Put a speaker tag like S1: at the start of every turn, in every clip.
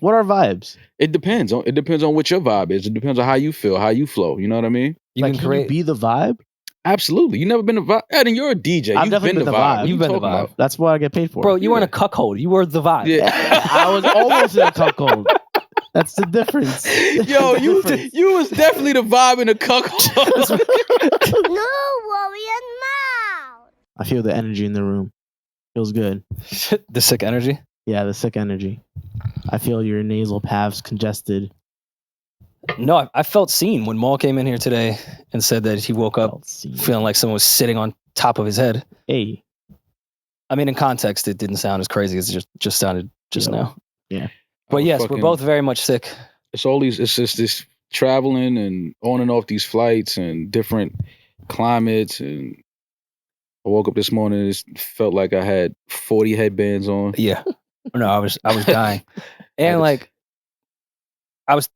S1: What are vibes?
S2: It depends on what your vibe is. It depends on how you feel, how you flow. You know what I mean?
S1: Can you be the vibe?
S2: Absolutely. You never been a vibe. Eddin, you're a DJ.
S1: I've
S2: You've
S1: definitely
S2: been the vibe.
S1: You've been the vibe. That's what I get paid for.
S3: Bro, you weren't a cuckold. You were the vibe.
S2: Yeah.
S1: I was almost in a cuckold. That's the difference.
S2: Yo, you was definitely the vibe in a cuckold.
S4: No worrying mouth.
S1: I feel the energy in the room. Feels good.
S3: The sick energy?
S1: Yeah, the sick energy. I feel your nasal paths congested.
S3: No, I felt seen when Maul came in here today and said that he woke up feeling like someone was sitting on top of his head.
S1: Hey.
S3: I mean, in context, it didn't sound as crazy as it just sounded just now.
S1: Yeah.
S3: But yes, we're both very much sick.
S2: It's just this traveling and on and off these flights and different climates. And I woke up this morning and it felt like I had 40 headbands on.
S3: Yeah. No, I was dying. And like,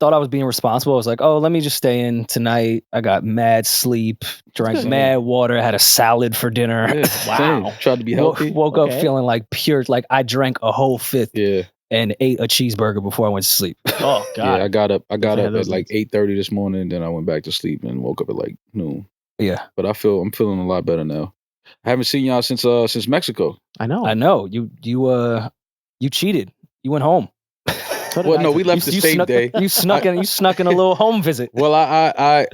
S3: thought I was being responsible. I was like, oh, let me just stay in tonight. I got mad sleep, drank mad water, had a salad for dinner.
S2: Yeah, wow. Tried to be healthy.
S3: Woke up feeling like pure, like I drank a whole fifth.
S2: Yeah.
S3: And ate a cheeseburger before I went to sleep.
S1: Oh God!
S2: Yeah, I got up at like 8:30 this morning. Then I went back to sleep and woke up at like noon.
S3: Yeah,
S2: but I'm feeling a lot better now. I haven't seen y'all since Mexico.
S1: I know.
S3: You cheated. You went home.
S2: Well, no, we left the same day.
S3: You snuck in a little home visit.
S2: Well, I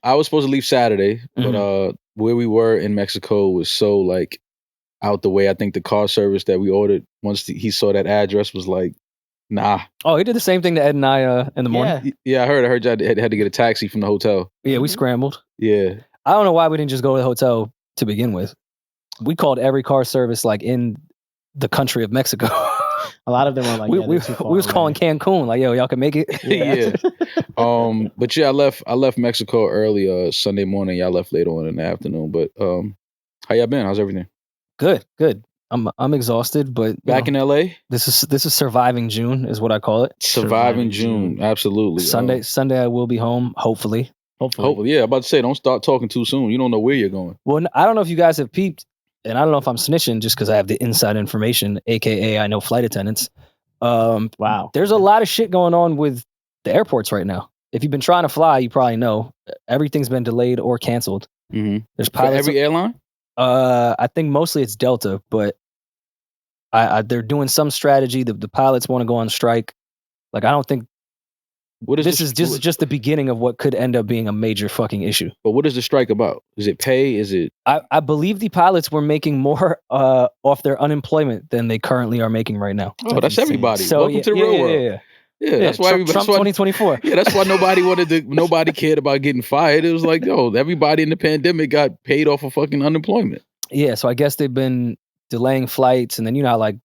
S2: was supposed to leave Saturday, but where we were in Mexico was so like out the way. I think the car service that we ordered, once he saw that address, was like, nah.
S3: Oh, he did the same thing to Ed and I in the morning.
S2: Yeah, I heard you had to get a taxi from the hotel.
S3: Yeah, we scrambled.
S2: Yeah,
S3: I don't know why we didn't just go to the hotel to begin with. We called every car service like in the country of Mexico.
S1: A lot of them were like,
S3: we was calling Cancun, like, yo, y'all can make it.
S2: Yeah. But yeah, I left Mexico early Sunday morning. Y'all left later on in the afternoon. But how y'all been? How's everything?
S3: Good. I'm exhausted, but
S2: back in LA.
S3: This is surviving June, is what I call it.
S2: Surviving June, absolutely.
S3: Sunday I will be home, hopefully.
S2: Yeah, I'm about to say, don't start talking too soon. You don't know where you're going.
S3: Well, I don't know if you guys have peeped, and I don't know if I'm snitching just because I have the inside information, aka I know flight attendants.
S1: Wow.
S3: There's a lot of shit going on with the airports right now. If you've been trying to fly, you probably know everything's been delayed or canceled.
S2: Mm-hmm.
S3: There's pilots.
S2: For every airline?
S3: I think mostly it's Delta, but they're doing some strategy. The pilots want to go on strike. Like, I don't think this is just the beginning of what could end up being a major fucking issue.
S2: But what is the strike about? Is it pay? Is it?
S3: I believe the pilots were making more off their unemployment than they currently are making right now.
S2: Oh, that's everybody.
S3: So,
S2: welcome to the real world. Yeah, that's why
S3: Trump 2024.
S2: Yeah, that's why nobody cared about getting fired. It was like, yo, everybody in the pandemic got paid off of fucking unemployment.
S3: Yeah, so I guess they've been delaying flights, and then you know how like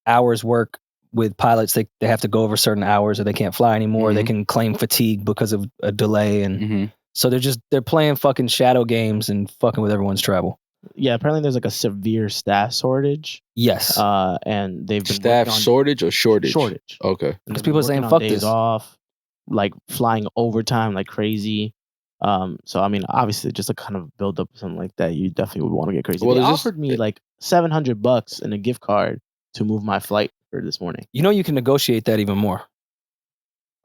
S3: hours work with pilots, they have to go over certain hours or they can't fly anymore. They can claim fatigue because of a delay, and so they're playing fucking shadow games and fucking with everyone's travel.
S1: Yeah, apparently there's like a severe staff shortage.
S3: Yes.
S1: And they've been
S2: staff shortage or shortage?
S1: Shortage.
S2: Okay.
S3: Because people are saying fuck
S1: days
S3: this.
S1: Off, like flying overtime like crazy. So I mean, obviously, just to kind of build up something like that, you definitely would want to get crazy. Well, they offered me like $700 and a gift card to move my flight for this morning.
S3: You know, you can negotiate that even more.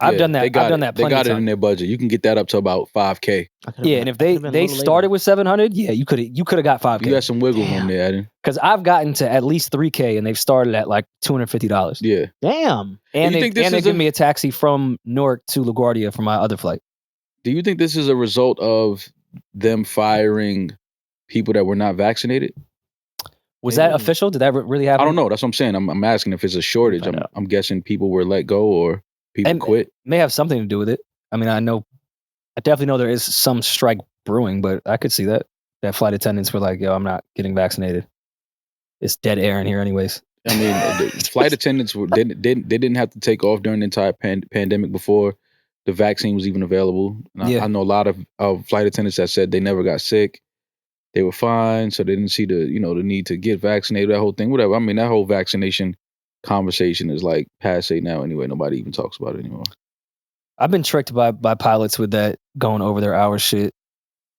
S3: I've done that. I've done that.
S2: They got it in their budget. You can get that up to about $5,000.
S3: Yeah, and if they started with $700, yeah, you could have got $5,000.
S2: You got some wiggle room there, Eddin.
S3: Because I've gotten to at least $3,000, and they've started at like $250.
S2: Yeah,
S1: damn.
S3: And they give me a taxi from Newark to LaGuardia for my other flight.
S2: Do you think this is a result of them firing people that were not vaccinated?
S3: Was that official? Did that really happen?
S2: I don't know. That's what I'm saying. I'm asking if it's a shortage. I'm guessing people were let go or people quit.
S3: It may have something to do with it. I mean, I definitely know there is some strike brewing, but I could see that flight attendants were like, yo, I'm not getting vaccinated. It's dead air in here anyways.
S2: I mean, the flight attendants they didn't have to take off during the entire pandemic before the vaccine was even available. And I know a lot of flight attendants that said they never got sick. They were fine, so they didn't see the need to get vaccinated, that whole thing, whatever. I mean, that whole vaccination conversation is like passe now anyway. Nobody even talks about it anymore.
S3: I've been tricked by pilots with that going over their hours shit.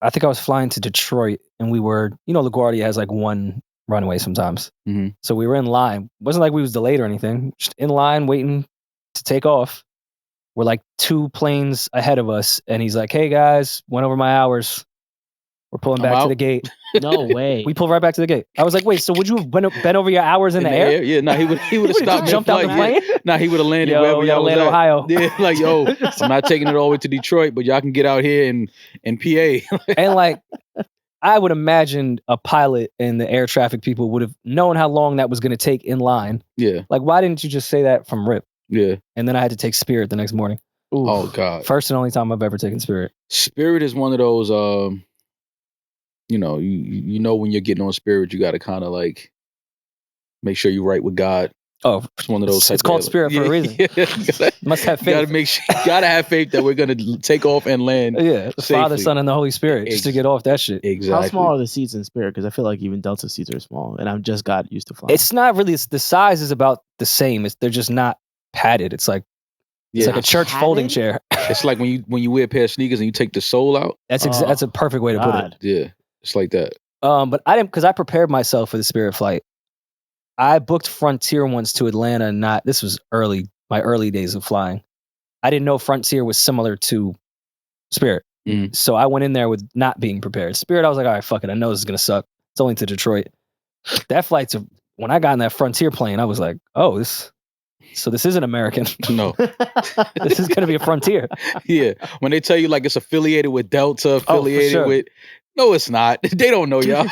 S3: I think I was flying to Detroit, and we were, LaGuardia has like one runway sometimes. Mm-hmm. So we were in line. It wasn't like we was delayed or anything. Just in line waiting to take off. We're like 2 planes ahead of us, and he's like, "Hey guys, went over my hours. We're pulling back to the gate."
S1: No way.
S3: We pulled right back to the gate. I was like, "Wait, so would you have been over your hours in the air?"
S2: Yeah, no, he would have stopped,
S3: jumped out the plane.
S2: Yeah. No, he would have landed wherever y'all was
S3: at. Ohio.
S2: Yeah, like yo, I'm not taking it all the way to Detroit, but y'all can get out here in PA.
S3: And like, I would imagine a pilot and the air traffic people would have known how long that was going to take in line.
S2: Yeah.
S3: Like, why didn't you just say that from rip?
S2: Yeah.
S3: And then I had to take Spirit the next morning.
S2: Oof. Oh God.
S3: First and only time I've ever taken Spirit.
S2: Spirit is one of those, you know when you're getting on Spirit, you got to kind of like make sure you're right with God.
S3: Oh,
S2: it's one of those.
S3: It's called Spirit for a reason. Must have faith.
S2: Gotta have faith that we're gonna take off and land.
S3: Yeah, the Father, Son, and the Holy Spirit, just to get off that shit.
S2: Exactly.
S1: How small are the seats in Spirit? Because I feel like even Delta seats are small, and I've just got used to flying.
S3: It's not really. The size is about the same. They're just not padded. It's like like a church folding chair.
S2: It's like when you wear a pair of sneakers and you take the sole out.
S3: That's a perfect way to put it.
S2: Yeah, it's like that.
S3: But I didn't, because I prepared myself for the Spirit flight. I booked Frontier once to Atlanta. This was my early days of flying. I didn't know Frontier was similar to Spirit.
S2: Mm.
S3: So I went in there with not being prepared. Spirit, I was like, all right, fuck it. I know this is going to suck. It's only to Detroit. That flight's, when I got in that Frontier plane, I was like, oh, this isn't American.
S2: No.
S3: This is going to be a Frontier.
S2: Yeah. When they tell you like it's affiliated with Delta, affiliated with, no, it's not. They don't know y'all.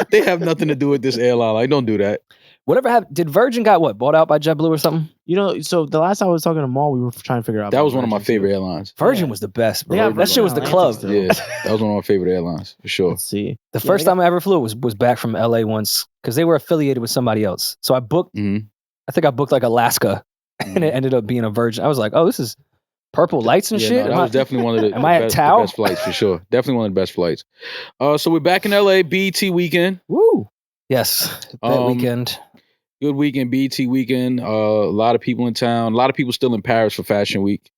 S2: They have nothing to do with this airline. Like, don't do that.
S3: Whatever happened? Did Virgin got bought out by JetBlue or something?
S1: You know, so the last time I was talking to Maul, we were trying to figure out.
S2: That was one of my favorite airlines.
S3: Virgin was the best, bro.
S1: Yeah,
S3: that shit was the club.
S2: Yeah, that was one of my favorite airlines for sure.
S1: Let's see.
S3: The first time I ever flew was back from LA once, because they were affiliated with somebody else. So I booked.
S2: Mm-hmm.
S3: I think I booked like Alaska, and it ended up being a Virgin. I was like, oh, this is purple lights and shit.
S2: No, that was definitely one of the,
S3: the
S2: best flights for sure. Definitely one of the best flights. So we're back in LA, BET weekend.
S3: Woo! Yes, that weekend.
S2: Good weekend, BET weekend. A lot of people in town. A lot of people still in Paris for Fashion Week.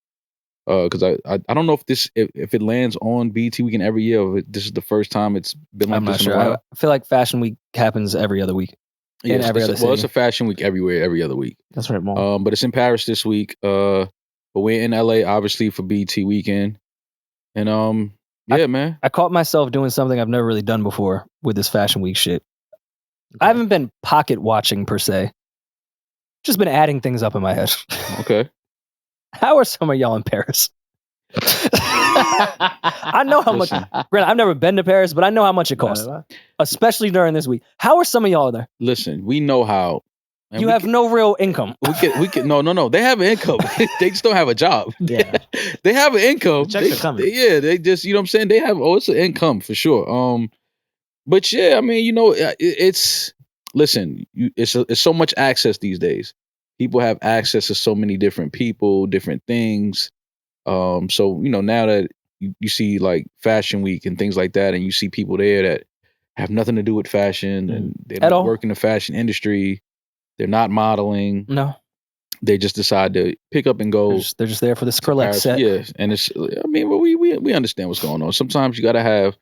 S2: Because I don't know if it lands on BET weekend every year, or if this is the first time it's been like
S3: I'm
S2: this.
S3: I'm not sure. I feel like Fashion Week happens every other week.
S2: Yeah, it's a Fashion Week everywhere, every other week.
S1: That's right, Mom.
S2: But it's in Paris this week. But we're in LA obviously for BET weekend. And man.
S3: I caught myself doing something I've never really done before with this Fashion Week shit. Okay. I haven't been pocket watching per se. Just been adding things up in my head.
S2: Okay.
S3: How are some of y'all in Paris? I know how much. Granted, I've never been to Paris, but I know how much it costs, especially during this week. How are some of y'all there?
S2: Listen, we know how.
S3: You have no real income.
S2: We can. No. They have an income. They just don't have a job.
S1: Yeah.
S2: They have an income.
S1: Checks are coming.
S2: They just, you know what I'm saying? They have, it's an income for sure. But yeah, I mean, it's so much access these days. People have access to so many different people, different things. So, now that you see like Fashion Week and things like that, and you see people there that have nothing to do with fashion and they don't work in the fashion industry. They're not modeling.
S3: No.
S2: They just decide to pick up and go.
S3: They're just there for the Skrillex set.
S2: Yeah. And we understand what's going on. Sometimes you got to have,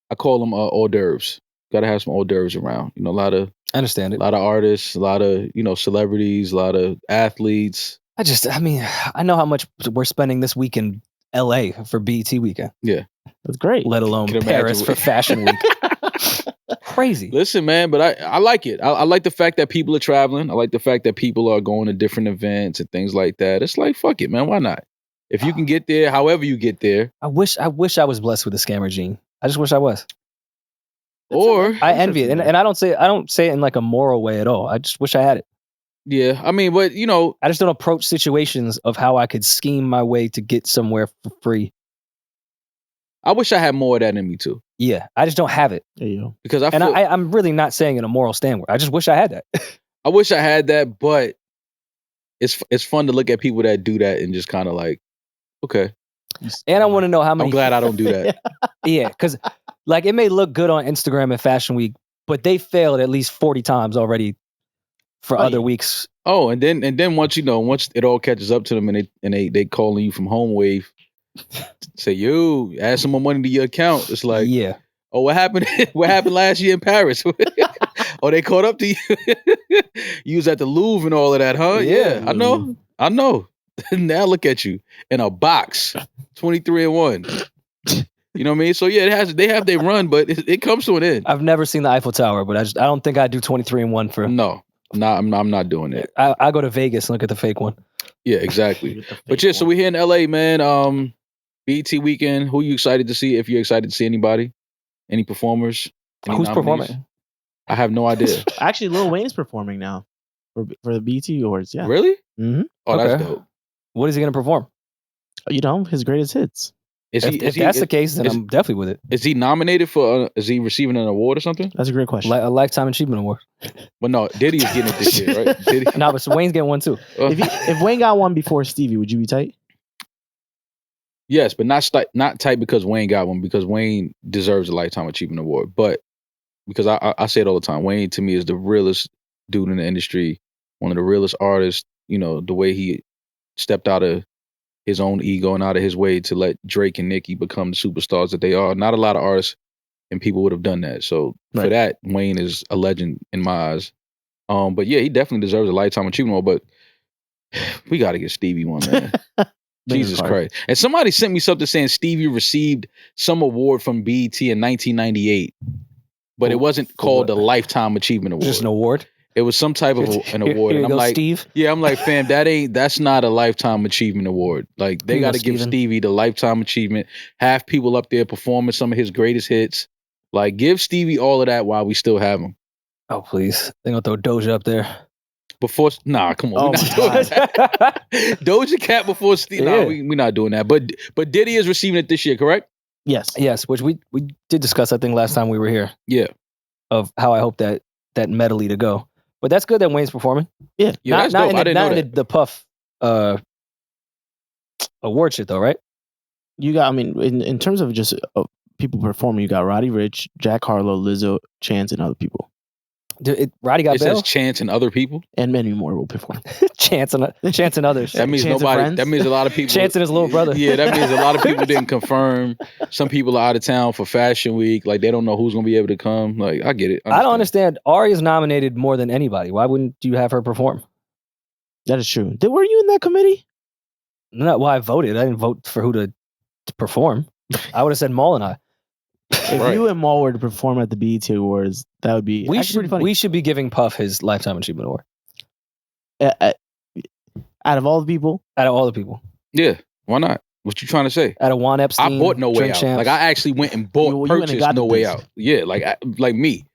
S2: I call them hors d'oeuvres. Got to have some hors d'oeuvres around. A lot of,
S3: I understand it.
S2: A lot of artists, a lot of, celebrities, a lot of athletes.
S3: I know how much we're spending this week in LA for BET weekend.
S2: Yeah.
S1: That's great.
S3: Let alone Paris for Fashion Week. Crazy.
S2: Listen, man, but I like it. I like the fact that people are traveling. I like the fact that people are going to different events and things like that. It's like, fuck it, man. Why not? If you can get there, however you get there.
S3: I wish I was blessed with a scammer gene. I just wish I was.
S2: Or
S3: I envy it. And I don't say it in like a moral way at all. I just wish I had it.
S2: Yeah. I mean, but
S3: I just don't approach situations of how I could scheme my way to get somewhere for free.
S2: I wish I had more of that in me too.
S3: Yeah, I just don't have it.
S1: There you go.
S2: Because
S3: I'm really not saying in a moral standpoint. I just wish I had that.
S2: I wish I had that, but it's fun to look at people that do that and just kind of like, okay.
S3: And I want to know how many.
S2: I'm glad I don't do that.
S3: Yeah, because like it may look good on Instagram and Fashion Week, but they failed at least 40 times already for other weeks.
S2: Oh, and then once it all catches up to them and they calling you from home wave. Say, yo, add some more money to your account. It's like,
S3: yeah.
S2: Oh, what happened? What happened last year in Paris? Oh, they caught up to you. You was at the Louvre and all of that, huh? Yeah, I know. I know. Now look at you in a box, 23-1. You know what I mean? So yeah, they have their run, but it comes to an end.
S3: I've never seen the Eiffel Tower, but I don't think I'd do 23-1 for.
S2: No, I'm not doing it.
S3: I go to Vegas and look at the fake one.
S2: Yeah, exactly. But yeah, so we're here in LA, man. BET weekend. Who you excited to see? If you're excited to see anybody, any performers?
S3: Who's performing?
S2: I have no idea.
S1: Actually, Lil Wayne's performing now for the BET Awards. Yeah.
S2: Really?
S1: Mm-hmm.
S2: Oh, that's dope.
S3: What is he going to perform?
S1: You know, his greatest hits.
S3: If that's the case, then I'm definitely with it.
S2: Is he nominated for? Is he receiving an award or something?
S1: That's a great question.
S3: A Lifetime Achievement Award.
S2: But no, Diddy is getting it this year, right? Diddy?
S3: No, but Wayne's getting one too.
S1: If Wayne got one before Stevie, would you be tight?
S2: Yes, but not tight because Wayne got one, because Wayne deserves a Lifetime Achievement Award. But because I say it all the time, Wayne to me is the realest dude in the industry, one of the realest artists. You know, the way he stepped out of his own ego and out of his way to let Drake and Nicki become the superstars that they are. Not a lot of artists and people would have done that. So for that, Wayne is a legend in my eyes. But yeah, he definitely deserves a Lifetime Achievement Award. But we got to get Stevie one, man. Jesus Christ. And somebody sent me something saying Stevie received some award from BET in 1998, but it wasn't called a Lifetime Achievement Award.
S3: Just an award?
S2: It was some type of an award.
S3: Here
S2: and I'm like,
S3: Steve.
S2: Yeah, I'm like, fam, that's not a Lifetime Achievement Award. Like, they got to give Stevie the Lifetime Achievement, have people up there performing some of his greatest hits. Like, give Stevie all of that while we still have him.
S3: Oh, please. They're going to throw Doja up there.
S2: Nah, come on. We're not doing that. Doja Cat before Stevie. Yeah. Nah, we're not doing that. But Diddy is receiving it this year, correct?
S3: Yes, which we did discuss, I think, last time we were here.
S2: Yeah.
S3: Of how I hope that medley to go. But that's good that Wayne's performing.
S1: Yeah.
S2: That's dope. I didn't know that.
S3: The Puff award shit, though, right?
S1: You got, I mean, in terms of just people performing, you got Roddy Ricch, Jack Harlow, Lizzo, Chance, and other people.
S3: Roddy got bail?
S2: It says Chance and other people?
S1: And many more will perform.
S3: Chance and others.
S2: That means nobody. That means a lot of people.
S3: Chance and his little brother.
S2: Yeah, that means a lot of people didn't confirm. Some people are out of town for Fashion Week. Like, they don't know who's going to be able to come. Like, I get it.
S3: I don't understand. Ari is nominated more than anybody. Why wouldn't you have her perform?
S1: That is true. Were you in that committee?
S3: No, well, I voted. I didn't vote for who to perform. I would have said Maul and I.
S1: If you and Maul were to perform at the BET Awards, that would be pretty funny.
S3: We should be giving Puff his Lifetime Achievement Award.
S1: Out of all the people?
S3: Out of all the people.
S2: Yeah, why not? What you trying to say?
S3: Out of Juan Epstein.
S2: I bought No Way Out. Like, I actually went and purchased No Way Out. Yeah, like me.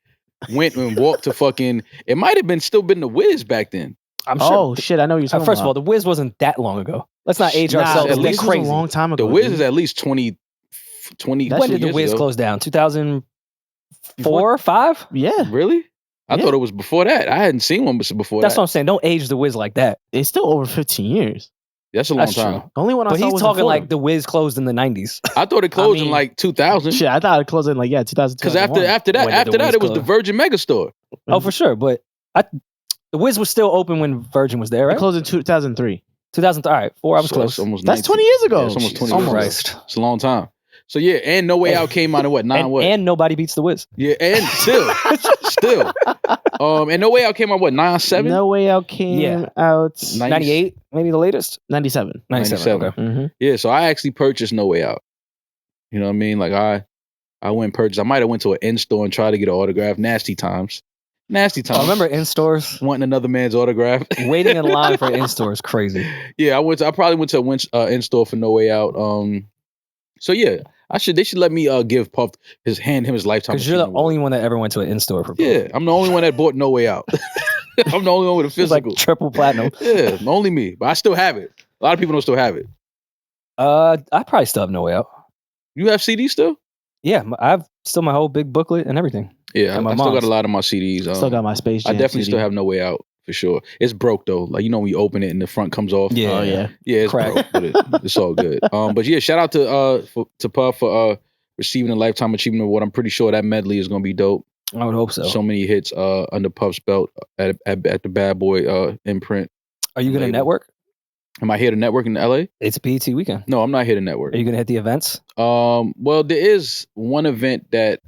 S2: Went and walked to fucking... It might have still been The Wiz back then.
S1: I'm sure. Oh, shit, I know you're talking about.
S3: First of all, The Wiz wasn't that long ago. Let's not age ourselves.
S1: At least crazy. A long time ago.
S2: The Wiz is at least 20
S3: when did The Wiz close down? 2004, 5?
S1: Yeah.
S2: Really? I thought it was before that. I hadn't seen one before
S3: That's what I'm saying. Don't age The Wiz like that.
S1: It's still over 15 years.
S2: That's a long time.
S1: True. The only one I saw was
S3: But he's talking like The Wiz closed in the 90s.
S2: I thought it closed in like 2000.
S1: Shit, I thought it closed in like 2000.
S2: Because after that, it was the Virgin Megastore.
S3: Oh, for sure. But The Wiz was still open when Virgin was there, right?
S1: It closed in 2003.
S3: 2003. All right, 4. I was close.
S1: That's 20 years ago.
S2: It's almost 20 years ago. It's a long time. So yeah, and No Way Out came out in what?
S3: And Nobody Beats The Wiz.
S2: Yeah, and still. And No Way Out came out what? 97?
S1: No Way Out came out
S3: 98, maybe the latest.
S1: 97.
S3: 97. Okay.
S1: Mm-hmm.
S2: Yeah, so I actually purchased No Way Out. You know what I mean? Like I went and purchased. I might have went to an in-store and tried to get an autograph. Nasty times. I
S3: remember in-stores
S2: wanting another man's autograph.
S3: Waiting in line for in-stores, crazy.
S2: Yeah, I probably went to an in-store for No Way Out. So yeah, they should let me give Puff his Lifetime.
S3: Because you're the only one that ever went to an in-store for Puff.
S2: Yeah, I'm the only one that bought No Way Out. I'm the only one with a physical.
S3: Like triple platinum.
S2: Yeah, only me. But I still have it. A lot of people don't still have it.
S3: I probably still have No Way Out.
S2: You have CDs still?
S3: Yeah, I've still my whole big booklet and everything.
S2: Yeah, I still got a lot of my CDs.
S1: Still got my Space Jam
S2: I definitely
S1: CD.
S2: still have No Way Out for sure. It's broke though. Like, you know, when you open it and the front comes off.
S3: Yeah,
S1: oh, yeah.
S2: Yeah, it's broke, but it's all good. But yeah, shout out to Puff for receiving a Lifetime Achievement Award. I'm pretty sure that medley is gonna be dope.
S3: I would hope so.
S2: So many hits under Puff's belt at the Bad Boy imprint.
S3: Are you gonna network?
S2: Am I here to network in LA?
S3: It's a BET weekend.
S2: No, I'm not here to network.
S3: Are you gonna hit the events?
S2: Well, there is one event that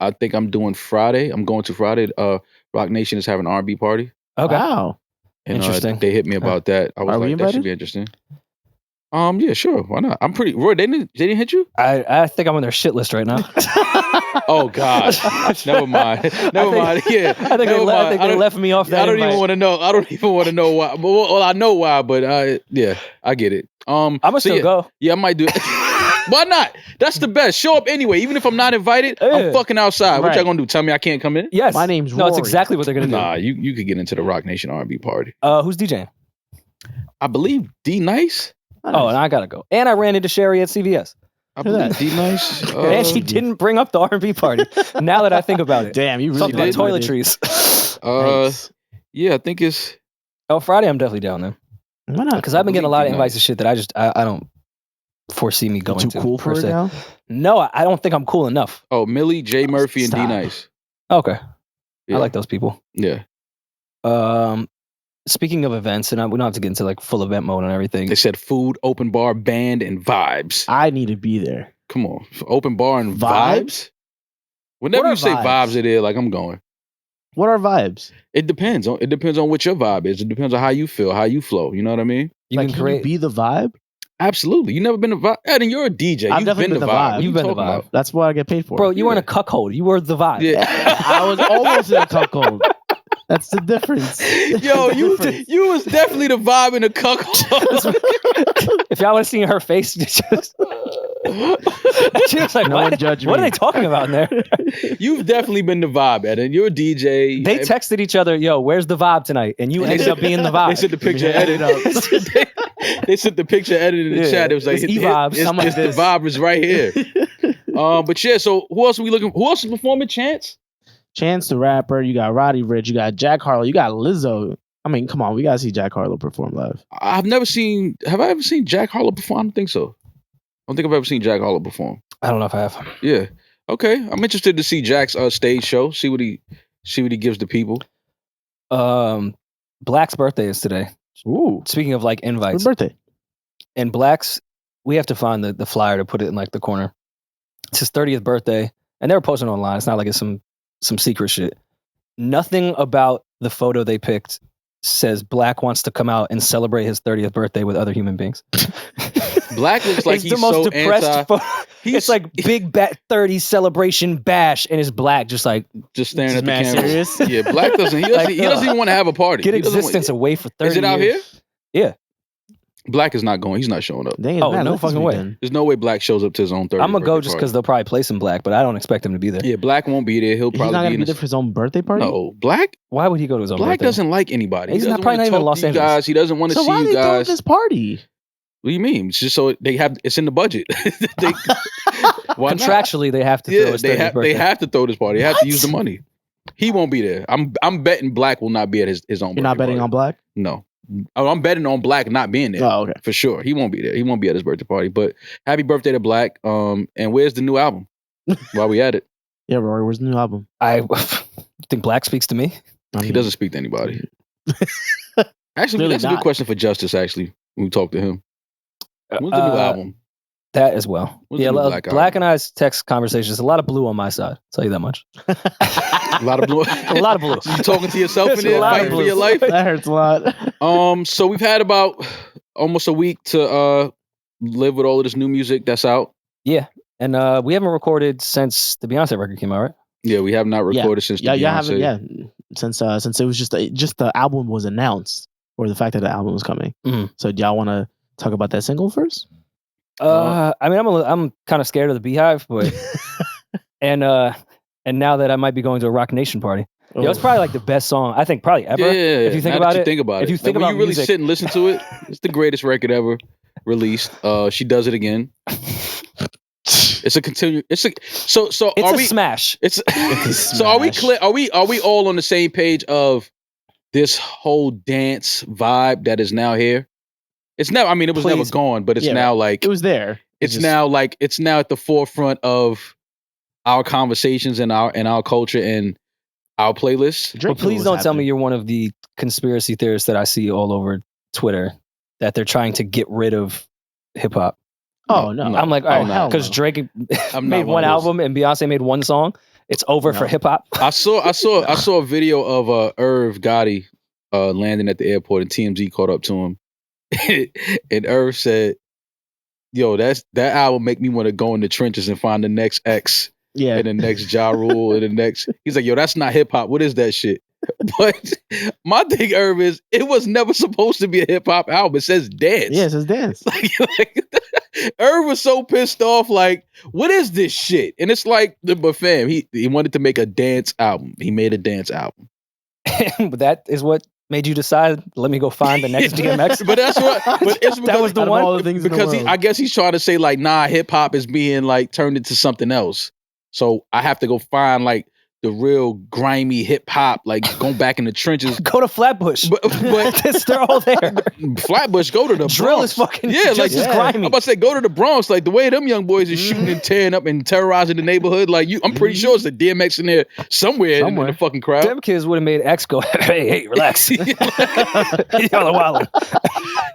S2: I think I'm doing Friday. I'm going to Friday. Rock Nation is having an R&B party.
S3: Okay.
S1: Wow.
S2: And
S3: Interesting.
S2: they hit me about that. I was like, that should be interesting. Yeah, sure. Why not? I'm pretty. Roy, they didn't hit you?
S3: I think I'm on their shit list right now.
S2: Oh God. Never mind. Yeah.
S3: I think they left me off that.
S2: I don't even want to know. I don't even want to know why. Well, I know why, but yeah, I get it.
S3: I'm gonna still go.
S2: Yeah, I might do it. Why not? That's the best. Show up anyway. Even if I'm not invited, I'm fucking outside. What y'all gonna do? Tell me I can't come in?
S3: Yes.
S1: My name's Rory.
S3: No, it's exactly what they're gonna do.
S2: Nah, you could get into the Rock Nation R&B party.
S3: Who's DJing?
S2: I believe D Nice.
S3: Oh, and I gotta go. And I ran into Sherry at CVS.
S2: I believe D Nice.
S3: And she didn't bring up the R&B party. Now that I think about it.
S1: Damn, you really
S3: did. Toiletries.
S2: Yeah, I think it's.
S3: Oh, Friday I'm definitely down there.
S1: Why not?
S3: Because I've been getting a lot of invites to shit that I don't foresee me going to.
S1: Too cool for it now?
S3: No, I don't think I'm cool enough.
S2: Oh, Millie, J Murphy, and D Nice.
S3: Okay.
S2: Yeah.
S3: I like those people.
S2: Yeah.
S3: Speaking of events, and we don't have to get into like full event mode and everything.
S2: They said food, open bar, band, and vibes.
S1: I need to be there.
S2: Come on. Open bar and vibes? Whenever you say vibes it is, like I'm going.
S1: What are vibes?
S2: It depends on what your vibe is. It depends on how you feel, how you flow. You know what I mean?
S1: Can you be the vibe?
S2: Absolutely. You never been a vibe? Eddin, you're a DJ.
S1: I've definitely been the vibe.
S3: You've been the vibe.
S1: That's what I get paid for.
S3: Bro, you weren't a cuckold. You were the vibe.
S2: Yeah.
S1: I was almost in a cuckold. That's the difference.
S2: Yo, you was definitely the vibe in the cuckold.
S3: If y'all would have seen her face, she was like,
S1: no one judge me.
S3: What are they talking about in there?
S2: You've definitely been the vibe, Eddin. You're a DJ.
S3: They texted each other, yo, where's the vibe tonight? And you ended up being the vibe.
S2: They sent the picture Eddin. They sent the picture Eddin in the chat. It was like,
S3: it's
S2: the vibe is right here. But yeah, so who else is performing?
S1: Chance the Rapper, you got Roddy Ricch, you got Jack Harlow, you got Lizzo. I mean, come on, we gotta see Jack Harlow perform live.
S2: Have I ever seen Jack Harlow perform? I don't think so. I don't think I've ever seen Jack Harlow perform.
S3: I don't know if I have.
S2: Yeah. Okay. I'm interested to see Jack's stage show. See what he gives the people.
S3: Black's birthday is today.
S1: Ooh.
S3: Speaking of like invites.
S1: What's birthday?
S3: And Black's, we have to find the flyer to put it in like the corner. It's his 30th birthday. And they were posting online. It's not like it's some secret shit. Nothing about the photo they picked says Black wants to come out and celebrate his 30th birthday with other human beings.
S2: Black looks like he's
S3: the most
S2: so
S3: depressed photo. It's like big 30 celebration bash, and it's Black just staring
S2: at the camera.
S1: Serious?
S2: Yeah, Black doesn't even want to have a party.
S3: Get existence away for 30 years.
S2: Is it out here?
S3: Yeah.
S2: Black is not going. He's not showing up.
S3: No fucking way.
S2: There's no way Black shows up to his own 30th.
S3: I'm gonna go just because they'll probably play some Black, but I don't expect him to be there.
S2: Yeah, Black won't be there. He's
S1: not gonna be there for his own birthday party.
S2: No, Black.
S3: Why would he go to his own birthday?
S2: Black doesn't like anybody.
S3: He's probably not even in Los Angeles.
S2: Guys. He doesn't want to see you guys.
S1: So why are they throwing this party?
S2: What do you mean? It's just so it's in the budget.
S3: Contractually, they have to throw his 30th birthday.
S2: They have to throw this party. They have to use the money. He won't be there. I'm betting Black will not be at his own birthday.
S1: You're not betting on Black?
S2: No. I'm betting on Black not being there.
S1: Oh, okay.
S2: For sure. He won't be there. He won't be at his birthday party. But happy birthday to Black. And where's the new album? While we at it.
S1: Yeah, Rory, where's the new album?
S3: I think Black speaks to me.
S2: He doesn't speak to anybody. Actually, that's a good question for Justice, actually, when we talk to him. When's the new album?
S3: That as well. Black and I's text conversations. A lot of blue on my side. I'll tell you that much.
S2: A lot of blue.
S3: A lot of blue.
S2: You talking to yourself in there, fighting for your life?
S1: That hurts a lot.
S2: So we've had about almost a week to live with all of this new music that's out.
S3: Yeah, and we haven't recorded since the Beyonce record came out, right?
S2: Yeah, we have not recorded since the Beyonce.
S1: Since it was just the album was announced, or the fact that the album was coming.
S3: Mm-hmm.
S1: So do y'all want to talk about that single first?
S3: I mean, I'm kind of scared of the Beehive, but and now that I might be going to a Rock Nation party, it's probably like the best song I think probably ever.
S2: Yeah,
S3: if you think about it,
S2: if you think about when you really sit and listen to it, it's the greatest record ever released. She does it again. It's a continue. It's a smash. So are we clear? Are we all on the same page of this whole dance vibe that is now here? It's never. I mean, it was never gone, but it's now like
S1: it was there.
S2: It's now at the forefront of our conversations and our culture and our playlists.
S3: But please don't tell me you're one of the conspiracy theorists that I see all over Twitter that they're trying to get rid of hip hop.
S1: Oh no!
S3: I'm like, all right, because Drake made one album and Beyonce made one song. It's over for hip hop.
S2: I saw a video of Irv Gotti landing at the airport, and TMZ caught up to him. And Irv said, yo, that album make me want to go in the trenches and find the next X.
S1: Yeah.
S2: And the next Ja Rule and the next. He's like, yo, that's not hip hop. What is that shit? But my thing, Irv, is it was never supposed to be a hip hop album. It says dance.
S1: Yeah, it says dance.
S2: Irv was so pissed off. Like, what is this shit? And it's like, but fam, he wanted to make a dance album. He made a dance album.
S3: But that is what made you decide, let me go find the next DMX.
S2: But that's what. But it's because,
S3: that was the one.
S1: All the things
S2: because I guess he's trying to say like, nah, hip hop is being like turned into something else. So I have to go find like the real grimy hip hop, like going back in the trenches.
S3: Go to Flatbush.
S2: But
S3: they're all there.
S2: Flatbush, go to the
S3: drill
S2: Bronx.
S3: is fucking
S2: just
S3: as grimy.
S2: I'm about to say, go to the Bronx. Like the way them young boys is shooting and tearing up and terrorizing the neighborhood. Like I'm pretty sure it's a DMX in there somewhere. In the fucking crowd.
S3: Them kids would have made X go, hey, relax. Y'all are wildin'.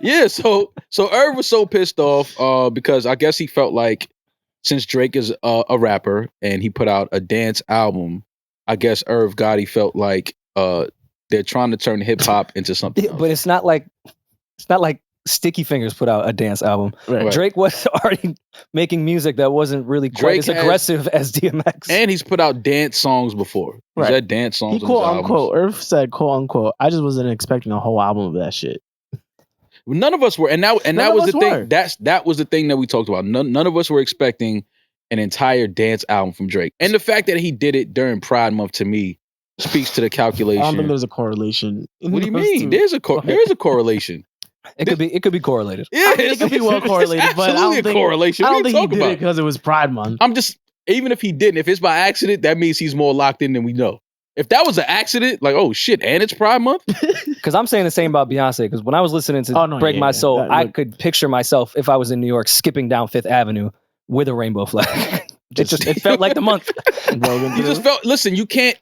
S2: Yeah, so Irv was so pissed off because I guess he felt like since Drake is a rapper and he put out a dance album, I guess Irv Gotti felt like they're trying to turn hip hop into something else.
S3: But it's not like Sticky Fingers put out a dance album.
S1: Right.
S3: Drake was already making music that wasn't really quite as aggressive as DMX.
S2: And he's put out dance songs before.
S1: Right.
S2: He's had dance songs.
S1: He quote unquote, Irv said quote unquote, I just wasn't expecting a whole album of that shit.
S2: None of us were, and that was the thing. That was the thing that we talked about. None of us were expecting an entire dance album from Drake, and the fact that he did it during Pride Month to me speaks to the calculation.
S1: I don't think there's a correlation.
S2: What do you mean? There is a correlation.
S3: It could be correlated.
S2: Yeah,
S1: it could be well correlated, but I don't think
S2: correlation.
S1: I don't think he did it because it was Pride Month.
S2: Even if he didn't, if it's by accident, that means he's more locked in than we know. If that was an accident, like, oh shit, and it's Pride Month?
S3: Because I'm saying the same about Beyonce, because when I was listening to Break My Soul, I could picture myself, if I was in New York, skipping down Fifth Avenue with a rainbow flag. It felt like the month.
S2: You just felt, listen, you can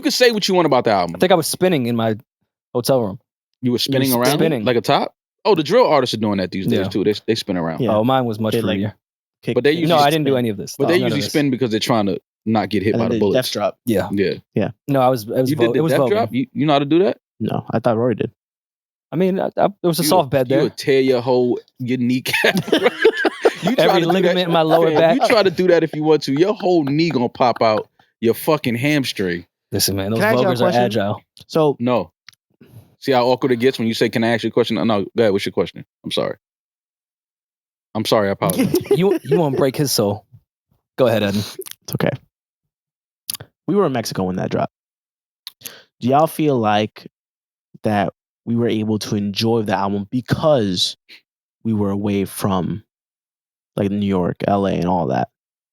S2: say what you want about the album.
S3: I think I was spinning in my hotel room.
S2: You were spinning around? Spinning. Like a top? Oh, the drill artists are doing that these days too. They spin around.
S3: Yeah. Oh, mine was much freer.
S2: But they usually
S3: I didn't do any of this.
S2: But they usually spin because they're trying to not get hit by the bullets.
S1: Death drop.
S2: Yeah.
S3: No, I was.
S2: You did the death drop? You know how to do that?
S1: No, I thought Rory did.
S3: I mean, it was a soft bed there.
S2: You would tear your kneecap.
S3: Every ligament in my lower back.
S2: You try to do that if you want to. Your whole knee gonna pop out your fucking hamstring.
S3: Listen, man, those Vulgars are agile.
S1: So
S2: no. See how awkward it gets when you say, "Can I ask you a question?" No, go ahead. What's your question? I'm sorry. I apologize.
S3: You won't break his soul. Go ahead, Eddin.
S1: It's okay. We were in Mexico when that dropped. Do y'all feel like that we were able to enjoy the album because we were away from like New York, LA, and all that?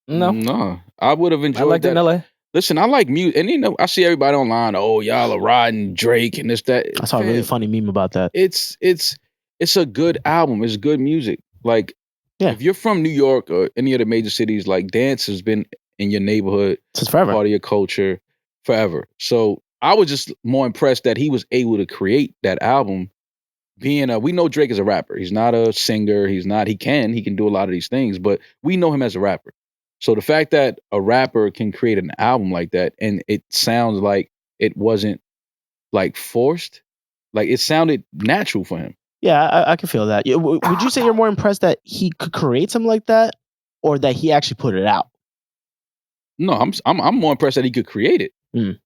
S2: No. I would have enjoyed.
S3: I liked it in LA.
S2: Listen, I like music, and I see everybody online. Oh, y'all are riding Drake and this, that.
S1: I saw a really funny meme about that.
S2: It's a good album. It's good music. Like, if you're from New York or any of the major cities, like dance has been in your neighborhood,
S1: since forever,
S2: part of your culture, forever. So I was just more impressed that he was able to create that album. We know Drake is a rapper. He's not a singer. He can do a lot of these things, but we know him as a rapper. So the fact that a rapper can create an album like that and it sounds like it wasn't like forced, like it sounded natural for him.
S1: Yeah, I can feel that. Would you say you're more impressed that he could create something like that, or that he actually put it out?
S2: No, I'm more impressed that he could create it.
S1: Mm.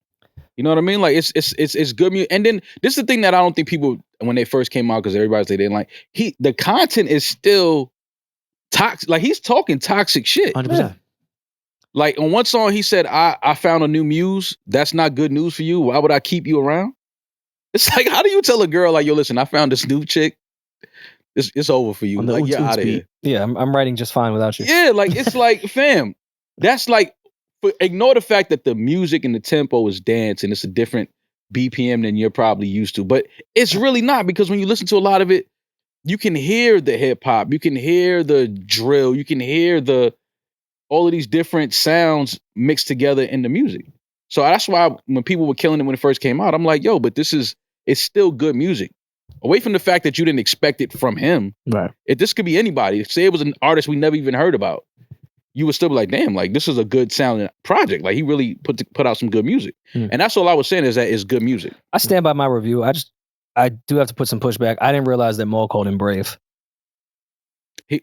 S2: You know what I mean? Like it's good music. And then this is the thing that I don't think people, when they first came out, because everybody said they didn't like, the content is still toxic. Like he's talking toxic shit.
S1: 100%.
S2: Like on one song he said, I found a new muse. That's not good news for you. Why would I keep you around? It's like, how do you tell a girl like, yo, listen, I found this new chick. It's over for you. Like, you're out of here.
S3: Yeah, I'm writing just fine without you.
S2: Yeah, like it's like, fam, that's like, ignore the fact that the music and the tempo is dance and it's a different BPM than you're probably used to. But it's really not, because when you listen to a lot of it, you can hear the hip hop, you can hear the drill, you can hear all of these different sounds mixed together in the music. So that's why when people were killing it when it first came out, I'm like, yo, but it's still good music. Away from the fact that you didn't expect it from him.
S1: Right.
S2: If this could be anybody, say it was an artist we never even heard about, you would still be like, damn, like this is a good sounding project. Like he really put out some good music. And that's all I was saying, is that it's good music.
S3: I stand by my review. I just I do have to put some pushback. I didn't realize that Maul called him brave.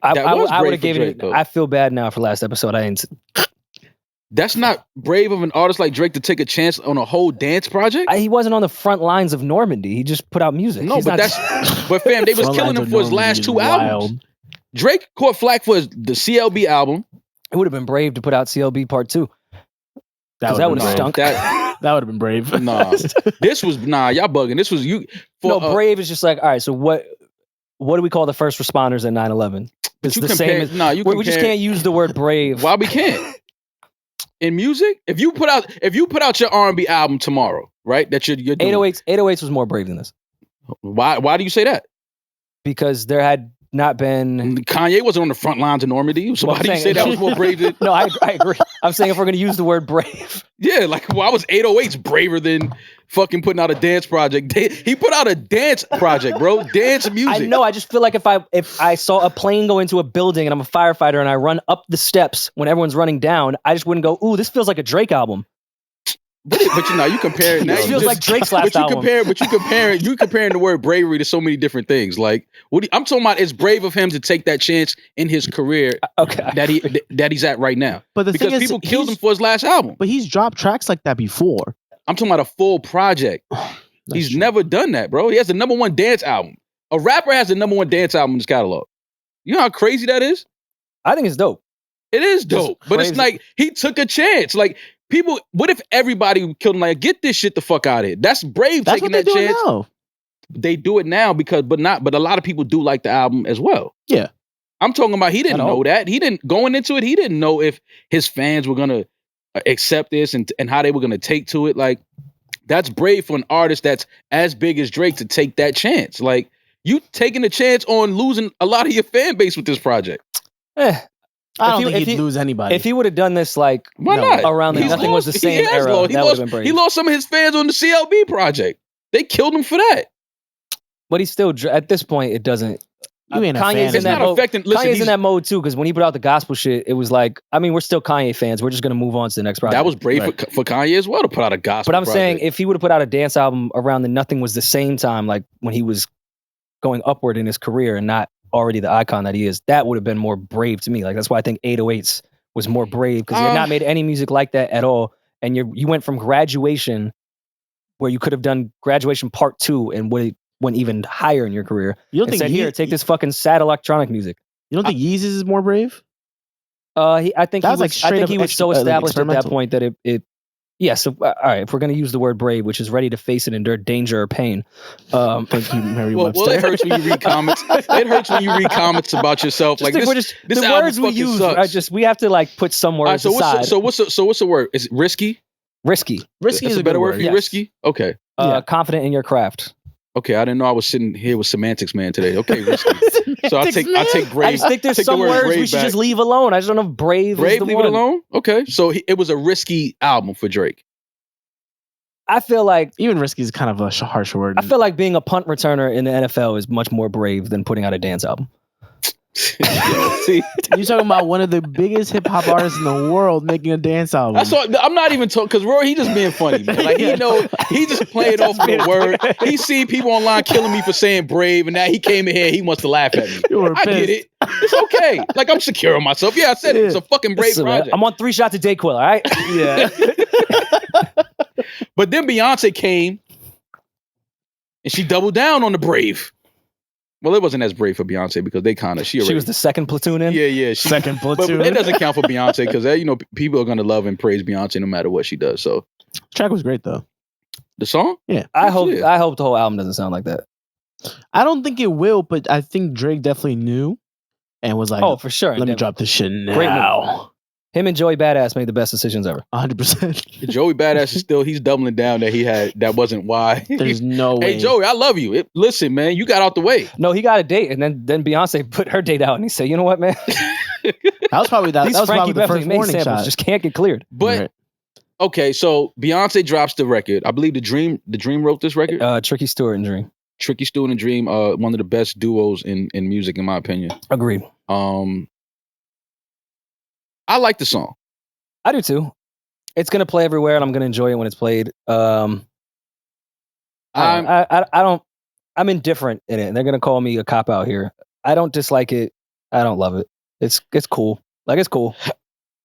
S2: I
S3: would have given it. I feel bad now for last episode. I didn't.
S2: That's not brave of an artist like Drake to take a chance on a whole dance project.
S3: He wasn't on the front lines of Normandy. He just put out music.
S2: No, but but fam, they was killing him for his last 2 albums. Drake caught flack for the CLB album.
S3: It would have been brave to put out CLB Part 2. That would have stunk.
S1: That would have been brave.
S2: Nah, this was y'all bugging. This was you.
S3: Brave is just like, all right. So what do we call the first responders at 9/11? It's the same as we just can't use the word brave.
S2: Why we can't? In music, if you put out your R&B album tomorrow, right? That you're doing.
S3: 808s was more brave than this.
S2: Why do you say that?
S3: Because there had not been...
S2: Kanye wasn't on the front lines of Normandy, so why do you say that was more brave than...
S3: No, I agree. I'm saying if we're going to use the word brave.
S2: Yeah, like why was 808s braver than fucking putting out a dance project? He put out a dance project, bro. Dance music.
S3: I know, I just feel like if I saw a plane go into a building and I'm a firefighter and I run up the steps when everyone's running down, I just wouldn't go, ooh, this feels like a Drake album.
S2: But you compare it now.
S3: It feels like Drake's last album.
S2: You comparing the word bravery to so many different things. Like, I'm talking about, it's brave of him to take that chance in his career that he's at right now.
S1: But because
S2: people killed him for his last album.
S1: But he's dropped tracks like that before.
S2: I'm talking about a full project. He's never done that, bro. He has the #1 dance album. A rapper has the #1 dance album in his catalog. You know how crazy that is?
S3: I think it's dope.
S2: It is dope, but it's like he took a chance. Like, people, what if everybody killed him? Like, get this shit the fuck out of here. That's brave taking that chance.
S1: Now.
S2: They do it now but a lot of people do like the album as well.
S1: Yeah.
S2: I'm talking about he didn't know that. Going into it, he didn't know if his fans were gonna accept this and how they were gonna take to it. Like, that's brave for an artist that's as big as Drake to take that chance. Like, you taking a chance on losing a lot of your fan base with this project.
S1: I don't think he'd lose anybody.
S3: If he would have done this, like,
S2: not?
S3: Around the Nothing Was the Same era, that would have been brave.
S2: He lost some of his fans on the CLB project. They killed him for that.
S3: But he's still, at this point, it doesn't.
S1: Kanye's
S3: in that mode. Kanye's in that mode too, because when he put out the gospel shit, it was like, I mean, we're still Kanye fans. We're just gonna move on to the next project.
S2: That was brave for Kanye as well to put out a gospel.
S3: But I'm saying, if he would have put out a dance album around the Nothing Was the Same time, like when he was going upward in his career and not already the icon that he is, that would have been more brave to me. Like, that's why I think 808s was more brave, because he had not made any music like that at all. And you went from Graduation, where you could have done Graduation Part 2 and went even higher in your career. You don't think here, take this fucking sad electronic music.
S1: You don't think Yeezus is more brave?
S3: I think he was so established at that point that it yeah. So all right, if we're gonna use the word brave, which is ready to face and endure danger or pain.
S1: Thank you, Mary Webster.
S2: Well, it hurts when you read comments. It hurts when you read comments about yourself. Like, this the words we use.
S3: Sucks. We have to like put some words aside.
S2: So what's the word? Is it risky?
S3: Risky
S2: is a better word for you. Yes. Risky. Okay.
S3: Confident in your craft.
S2: Okay, I didn't know I was sitting here with semantics, man, today. Okay, risky. So I take brave.
S3: I just think there's some words we should just leave alone. I just don't know if brave is the
S2: leave
S3: one.
S2: It alone? Okay, so it was a risky album for Drake.
S3: I feel like
S1: even risky is kind of a harsh word.
S3: I feel like being a punt returner in the NFL is much more brave than putting out a dance album.
S1: See, you're talking about one of the biggest hip hop artists in the world making a dance album.
S2: I'm not even talking, because Rory, he just being funny, man. Like, he just playing off the word. He's seen people online killing me for saying brave, and now he came in here, he wants to laugh at me. I get it. It's okay. Like, I'm secure on myself. Yeah, I said it. It's a fucking brave project.
S3: I'm on 3 shots a day, Quill. All right.
S1: Yeah.
S2: But then Beyonce came, and she doubled down on the brave. Well, it wasn't as brave for Beyonce, because she
S3: was the second platoon in?
S2: Yeah.
S1: Second platoon.
S2: But it doesn't count for Beyonce, because people are going to love and praise Beyonce no matter what she does. So
S1: the track was great, though.
S2: The song?
S1: Yeah.
S3: I hope the whole album doesn't sound like that.
S1: I don't think it will, but I think Drake definitely knew and was like,
S3: oh, for sure.
S1: Let me drop this shit now.
S3: Him and Joey Badass made the best decisions ever.
S1: 100%.
S2: Joey Badass is he's doubling down that wasn't why.
S1: There's no way.
S2: Hey, Joey, I love you. Listen, man, you got out the way.
S3: No, he got a date, and then Beyonce put her date out, and he said, you know what, man?
S1: That was probably the first warning shot.
S3: Just can't get cleared.
S2: But, okay, so Beyonce drops the record. I believe the Dream wrote this record?
S3: Tricky Stewart and Dream.
S2: Tricky Stewart and Dream, one of the best duos in music, in my opinion.
S3: Agreed.
S2: I like the song.
S3: I do too. It's gonna play everywhere, and I'm gonna enjoy it when it's played. I don't. I'm indifferent in it, and they're gonna call me a cop out here. I don't dislike it. I don't love it. It's cool. Like, it's cool.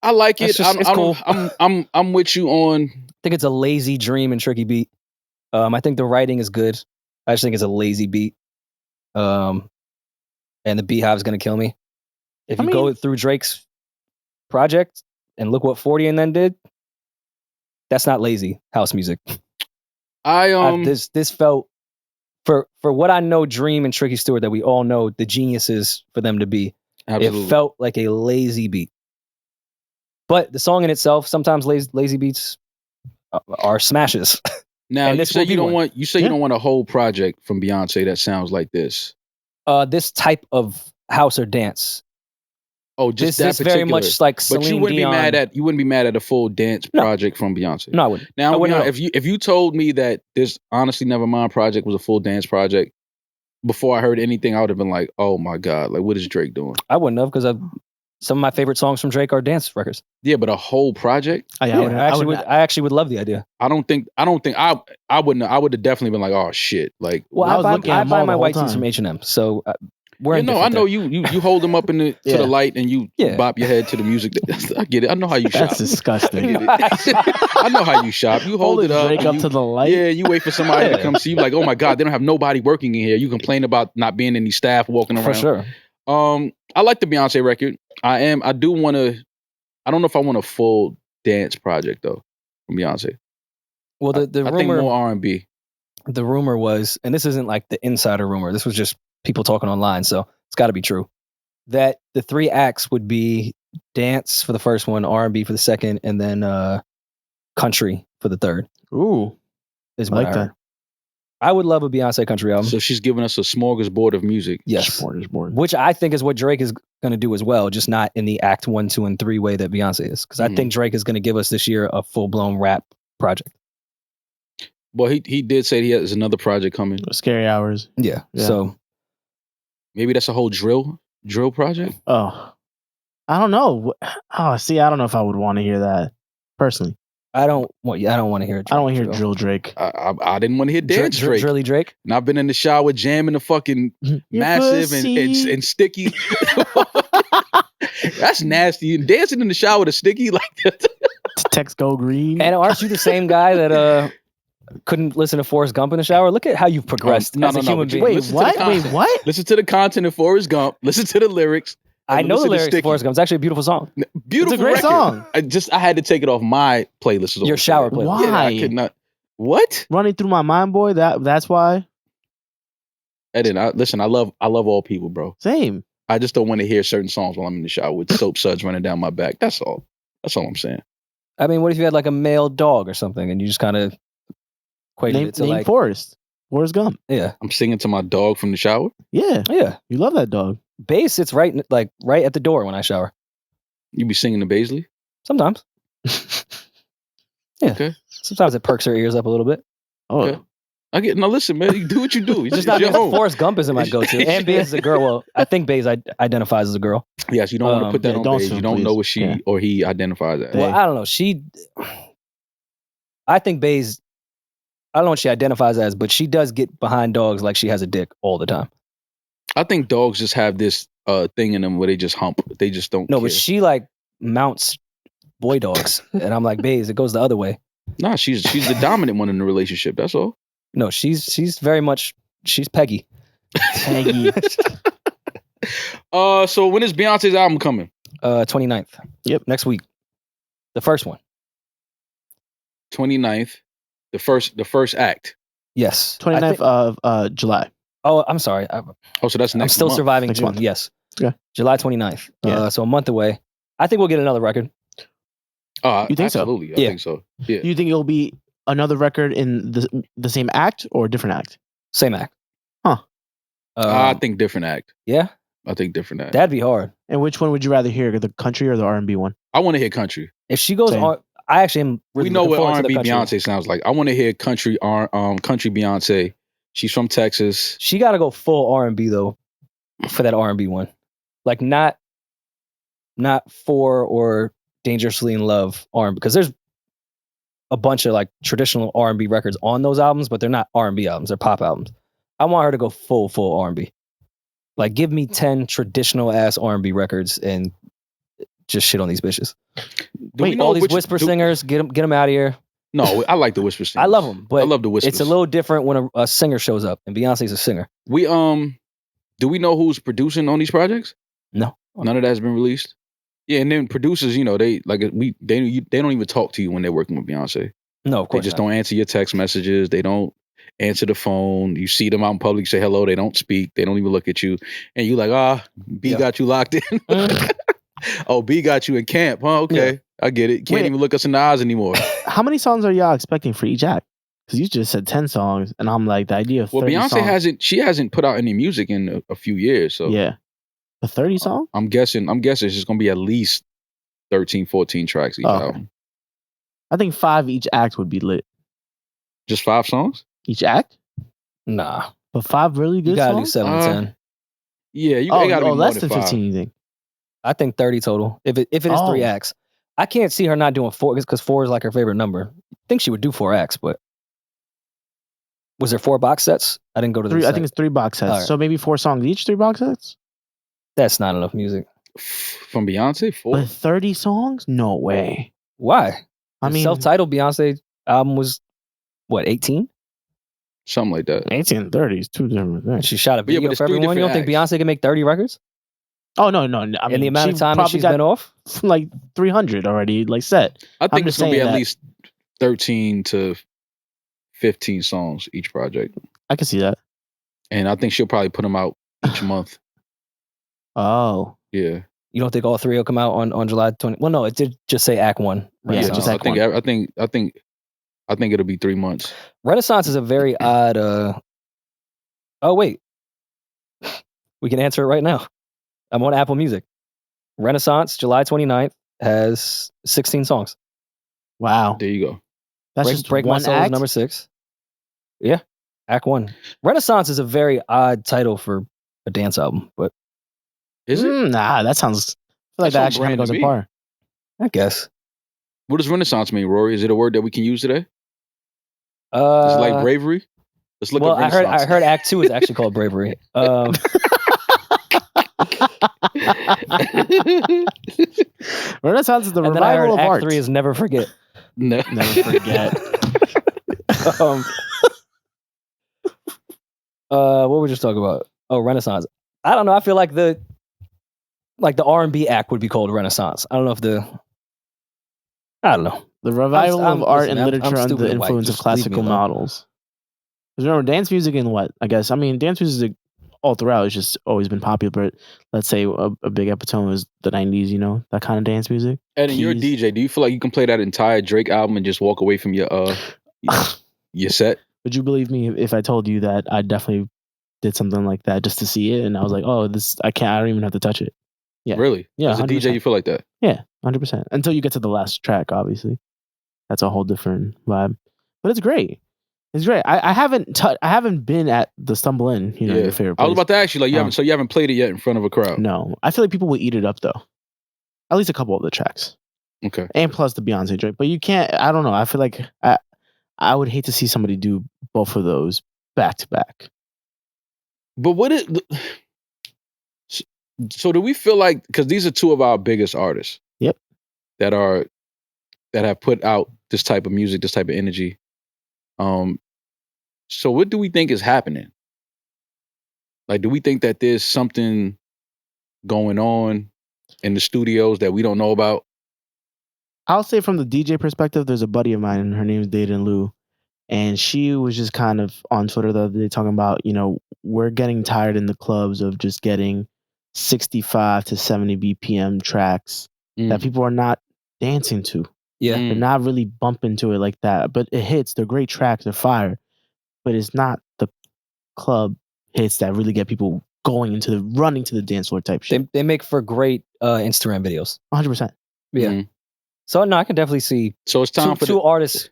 S2: I like it.
S3: It's cool.
S2: I'm with you on.
S3: I think it's a lazy dream and tricky beat. I think the writing is good. I just think it's a lazy beat. And the Beehive's gonna kill me. If you go through Drake's project and look what 40 and then did, that's not lazy house music. This felt for what I know, Dream and Tricky Stewart, that we all know the geniuses for them to be. Absolutely. It felt like a lazy beat. But the song in itself, sometimes lazy beats are smashes.
S2: Now you say you don't want a whole project from Beyonce that sounds like this.
S3: This type of house or dance.
S2: Oh, just
S3: this very much like Celine Dion.
S2: You wouldn't be mad at a full dance project from Beyonce.
S3: No, I wouldn't.
S2: Now, if you told me that this Honestly Nevermind project was a full dance project, before I heard anything, I would have been like, oh my God, like, what is Drake doing?
S3: I wouldn't have, because some of my favorite songs from Drake are dance records.
S2: Yeah, but a whole project?
S3: I actually would love the idea.
S2: I would have definitely been like, oh shit. Like,
S3: well, I buy my white tees from H&M, so
S2: I know you hold them up to the light and you bop your head to the music. I get it. I know how you shop.
S1: That's disgusting.
S2: I know how you shop. You hold it up.
S1: Drake up to the light.
S2: Yeah, you wait for somebody to come see you. Like, oh my God, they don't have nobody working in here. You complain about not being any staff walking around.
S3: For sure.
S2: I like the Beyonce record. I do want to. I don't know if I want a full dance project though from Beyonce.
S3: Well, the rumor,
S2: I think more R&B.
S3: The rumor was, and this isn't like the insider rumor. This was just people talking online, so it's got to be true, that the 3 acts would be dance for the first one, R&B for the second, and then country for the third.
S1: Ooh,
S3: is what I like that. I would love a Beyonce country album.
S2: So she's giving us a smorgasbord of music.
S3: Yes, which I think is what Drake is going to do as well, just not in the act 1, 2, and 3 way that Beyonce is, because I think Drake is going to give us this year a full blown rap project.
S2: Well, he did say he has another project coming.
S1: Scary Hours.
S3: Yeah. So
S2: maybe that's a whole drill project.
S1: Oh, I don't know. Oh, see, I don't know if I would want to hear that personally.
S3: I don't want to hear it.
S1: I don't want to hear drill Drake.
S2: I didn't want to hear dance Drake.
S3: Drilly Drake.
S2: And I've been in the shower jamming the fucking massive and sticky. That's nasty. And dancing in the shower to sticky like that.
S1: Text go green.
S3: And aren't you the same guy that couldn't listen to Forrest Gump in the shower? Look at how you've progressed as a human being.
S1: Wait, what?
S2: Listen to the content of Forrest Gump. Listen to the lyrics.
S3: I know the lyrics of Forrest Gump. It's actually a beautiful song.
S1: Beautiful, it's a great song.
S2: I had to take it off my playlist.
S3: Your shower playlist.
S1: Why?
S2: Yeah, I could not. What?
S1: Running through my mind, boy. That's why.
S2: Eddin, listen. I love all people, bro.
S1: Same.
S2: I just don't want to hear certain songs while I'm in the shower with soap suds running down my back. That's all. That's all I'm saying.
S3: I mean, what if you had like a male dog or something, and you just kind of equated it to like
S1: Forrest Gump?
S3: Yeah,
S2: I'm singing to my dog from the shower.
S3: Yeah.
S1: You love that dog.
S3: Bass sits right at the door when I shower.
S2: You be singing to Baisley?
S3: Sometimes. Yeah.
S2: Okay.
S3: Sometimes it perks her ears up a little bit.
S2: Oh. Okay. Now listen, man. You do what you do.
S3: Just not because Forrest Gump isn't my go-to. And Baze is a girl. Well, I think Baze identifies as a girl.
S2: Yes, you don't want to put that on Baze. You don't know what she or he identifies as.
S3: Well, I don't know. I think Baze, I don't know what she identifies as, but she does get behind dogs like she has a dick all the time.
S2: I think dogs just have this thing in them where they just hump. They just don't care.
S3: But she like mounts boy dogs. And I'm like, Baze, it goes the other way.
S2: Nah, she's the dominant one in the relationship. That's all.
S3: No, she's very much, she's Peggy.
S1: Peggy.
S2: So when is Beyonce's album coming?
S3: 29th.
S1: Yep.
S3: Next week. The first one.
S2: 29th. The first act.
S3: Yes.
S1: 29th of July.
S3: Oh, I'm sorry.
S2: So that's next
S3: I'm still
S2: month.
S3: surviving
S1: next
S3: June.
S1: month.
S3: Yes.
S1: Yeah.
S3: July 29th.
S1: Yeah.
S3: So a month away. I think we'll get another record.
S1: You think
S2: absolutely.
S1: so?
S2: I think so. Yeah.
S1: You think it'll be another record in the same act or different act?
S3: Same act.
S1: Huh.
S2: I think different act.
S3: Yeah?
S2: I think different act.
S3: That'd be hard.
S1: And which one would you rather hear, the country or the R&B one?
S2: I want to hear country.
S3: If she goes on, I actually am really
S2: we know what
S3: R&B
S2: Beyonce sounds like. I want to hear country Beyonce. She's from Texas.
S3: She got to go full R&B though for that R&B one. Like not For or Dangerously in Love R&B, because there's a bunch of like traditional R&B records on those albums, but they're not R&B albums, they're pop albums. I want her to go full R&B. Like, give me 10 traditional ass R&B records and just shit on these bitches. Wait, all these whisper singers, get them out of here.
S2: No, I like the whisper singers.
S3: I love them, but
S2: I love the whispers.
S3: It's a little different when a singer shows up, and Beyonce's a singer.
S2: Do we know who's producing on these projects?
S3: No,
S2: none of that has been released. Yeah, and then producers, they don't even talk to you when they're working with Beyonce.
S3: No, of course
S2: they just don't answer your text messages. They don't answer the phone. You see them out in public, say hello. They don't speak. They don't even look at you. And you like, B got you locked in. Oh, B got you in camp, huh? Okay, yeah. I get it. Can't even look us in the eyes anymore.
S1: How many songs are y'all expecting for each act? Because you just said 10 songs, and I'm like, the idea of 30
S2: Beyonce
S1: songs.
S2: hasn't put out any music in a few years. So
S1: yeah, a 30 song.
S2: I'm guessing it's just gonna be at least 13, 14 tracks each album.
S1: I think 5 each act would be lit.
S2: Just 5 songs
S1: each act?
S3: Nah,
S1: but 5 really good.
S3: You gotta
S1: songs?
S3: do 7 to 10.
S2: Yeah, you gotta be more
S1: less
S2: than
S1: 15. You think?
S3: I think 30 total. If it is 3 acts, I can't see her not doing 4 because 4 is like her favorite number. I think she would do 4 acts, but was there 4 box sets? I didn't go to
S1: 3. I think it's 3 box sets. Right. So maybe 4 songs each, 3 box sets.
S3: That's not enough music
S2: from Beyonce. 4
S1: with 30 songs? No way.
S3: Why?
S1: I mean,
S3: self-titled Beyonce album was what, 18?
S2: Something like that.
S1: 18 and 30 is 2 different things.
S3: She shot a video for everyone. You don't think Beyonce can make 30 records?
S1: Oh no! I mean,
S3: in the amount of time that she's been off,
S1: like 300 already, like set.
S2: I think it's gonna be at least 13 to 15 songs each project.
S1: I can see that,
S2: and I think she'll probably put them out each month.
S1: Oh,
S2: yeah.
S3: You don't think all 3 will come out on July 20? Well, no, it did just say Act 1.
S2: Yeah, just Act 1. I think it'll be 3 months.
S3: Renaissance is a very odd. Oh wait, we can answer it right now. I'm on Apple Music. Renaissance, July 29th, has 16 songs.
S1: Wow.
S2: There you go.
S1: That's just
S3: Break
S1: one
S3: My Soul
S1: act?
S3: is number 6. Yeah. Act 1. Renaissance is a very odd title for a dance album, but
S2: is it?
S1: Nah, that sounds like that actually kind of goes apart.
S3: I guess.
S2: What does Renaissance mean, Rory? Is it a word that we can use today? Is it like bravery? Let's look at Renaissance.
S3: I heard Act 2 is actually called bravery.
S1: Renaissance is the revival of
S3: Act
S1: art.
S3: 3 is never forget.
S1: Never forget.
S3: What were we just talking about? Oh, Renaissance. I don't know. I feel like the R&B act would be called Renaissance. I don't know if I don't know.
S1: The revival of art and literature under the influence of classical models. Because remember, dance music and what? I guess, I mean, dance music all throughout, it's just always been popular, but let's say a big epitome was the 90s, that kind of dance music.
S2: And you're a DJ. Do you feel like you can play that entire Drake album and just walk away from your set?
S1: Would you believe me if I told you that I definitely did something like that just to see it, and I was like, oh, I don't even have to touch it. Yeah.
S2: Really?
S1: Yeah.
S2: As a 100%. DJ, you feel like that?
S1: Yeah, 100%. Until you get to the last track, obviously. That's a whole different vibe. But it's great. It's great. I haven't been at the Stumble Inn, your favorite place.
S2: I was about to ask you, you haven't played it yet in front of a crowd?
S1: No. I feel like people will eat it up, though. At least a couple of the tracks.
S2: Okay.
S1: And plus the Beyonce Drake. But you can't, I don't know. I feel like I would hate to see somebody do both of those back to back.
S2: But so do we feel like, because these are 2 of our biggest artists.
S1: Yep.
S2: That have put out this type of music, this type of energy. So what do we think is happening? Like, do we think that there's something going on in the studios that we don't know about?
S1: I'll say from the DJ perspective, there's a buddy of mine, and her name is Eddin Lou. And she was just kind of on Twitter the other day talking about, we're getting tired in the clubs of just getting 65 to 70 BPM tracks that people are not dancing to.
S3: Yeah.
S1: They're not really bumping to it like that. But it hits. They're great tracks. They're fire. But it's not the club hits that really get people running to the dance floor type shit.
S3: They make for great Instagram videos.
S1: 100%.
S3: Yeah. Mm-hmm. So no, I can definitely see.
S2: So it's time for
S3: 2 artists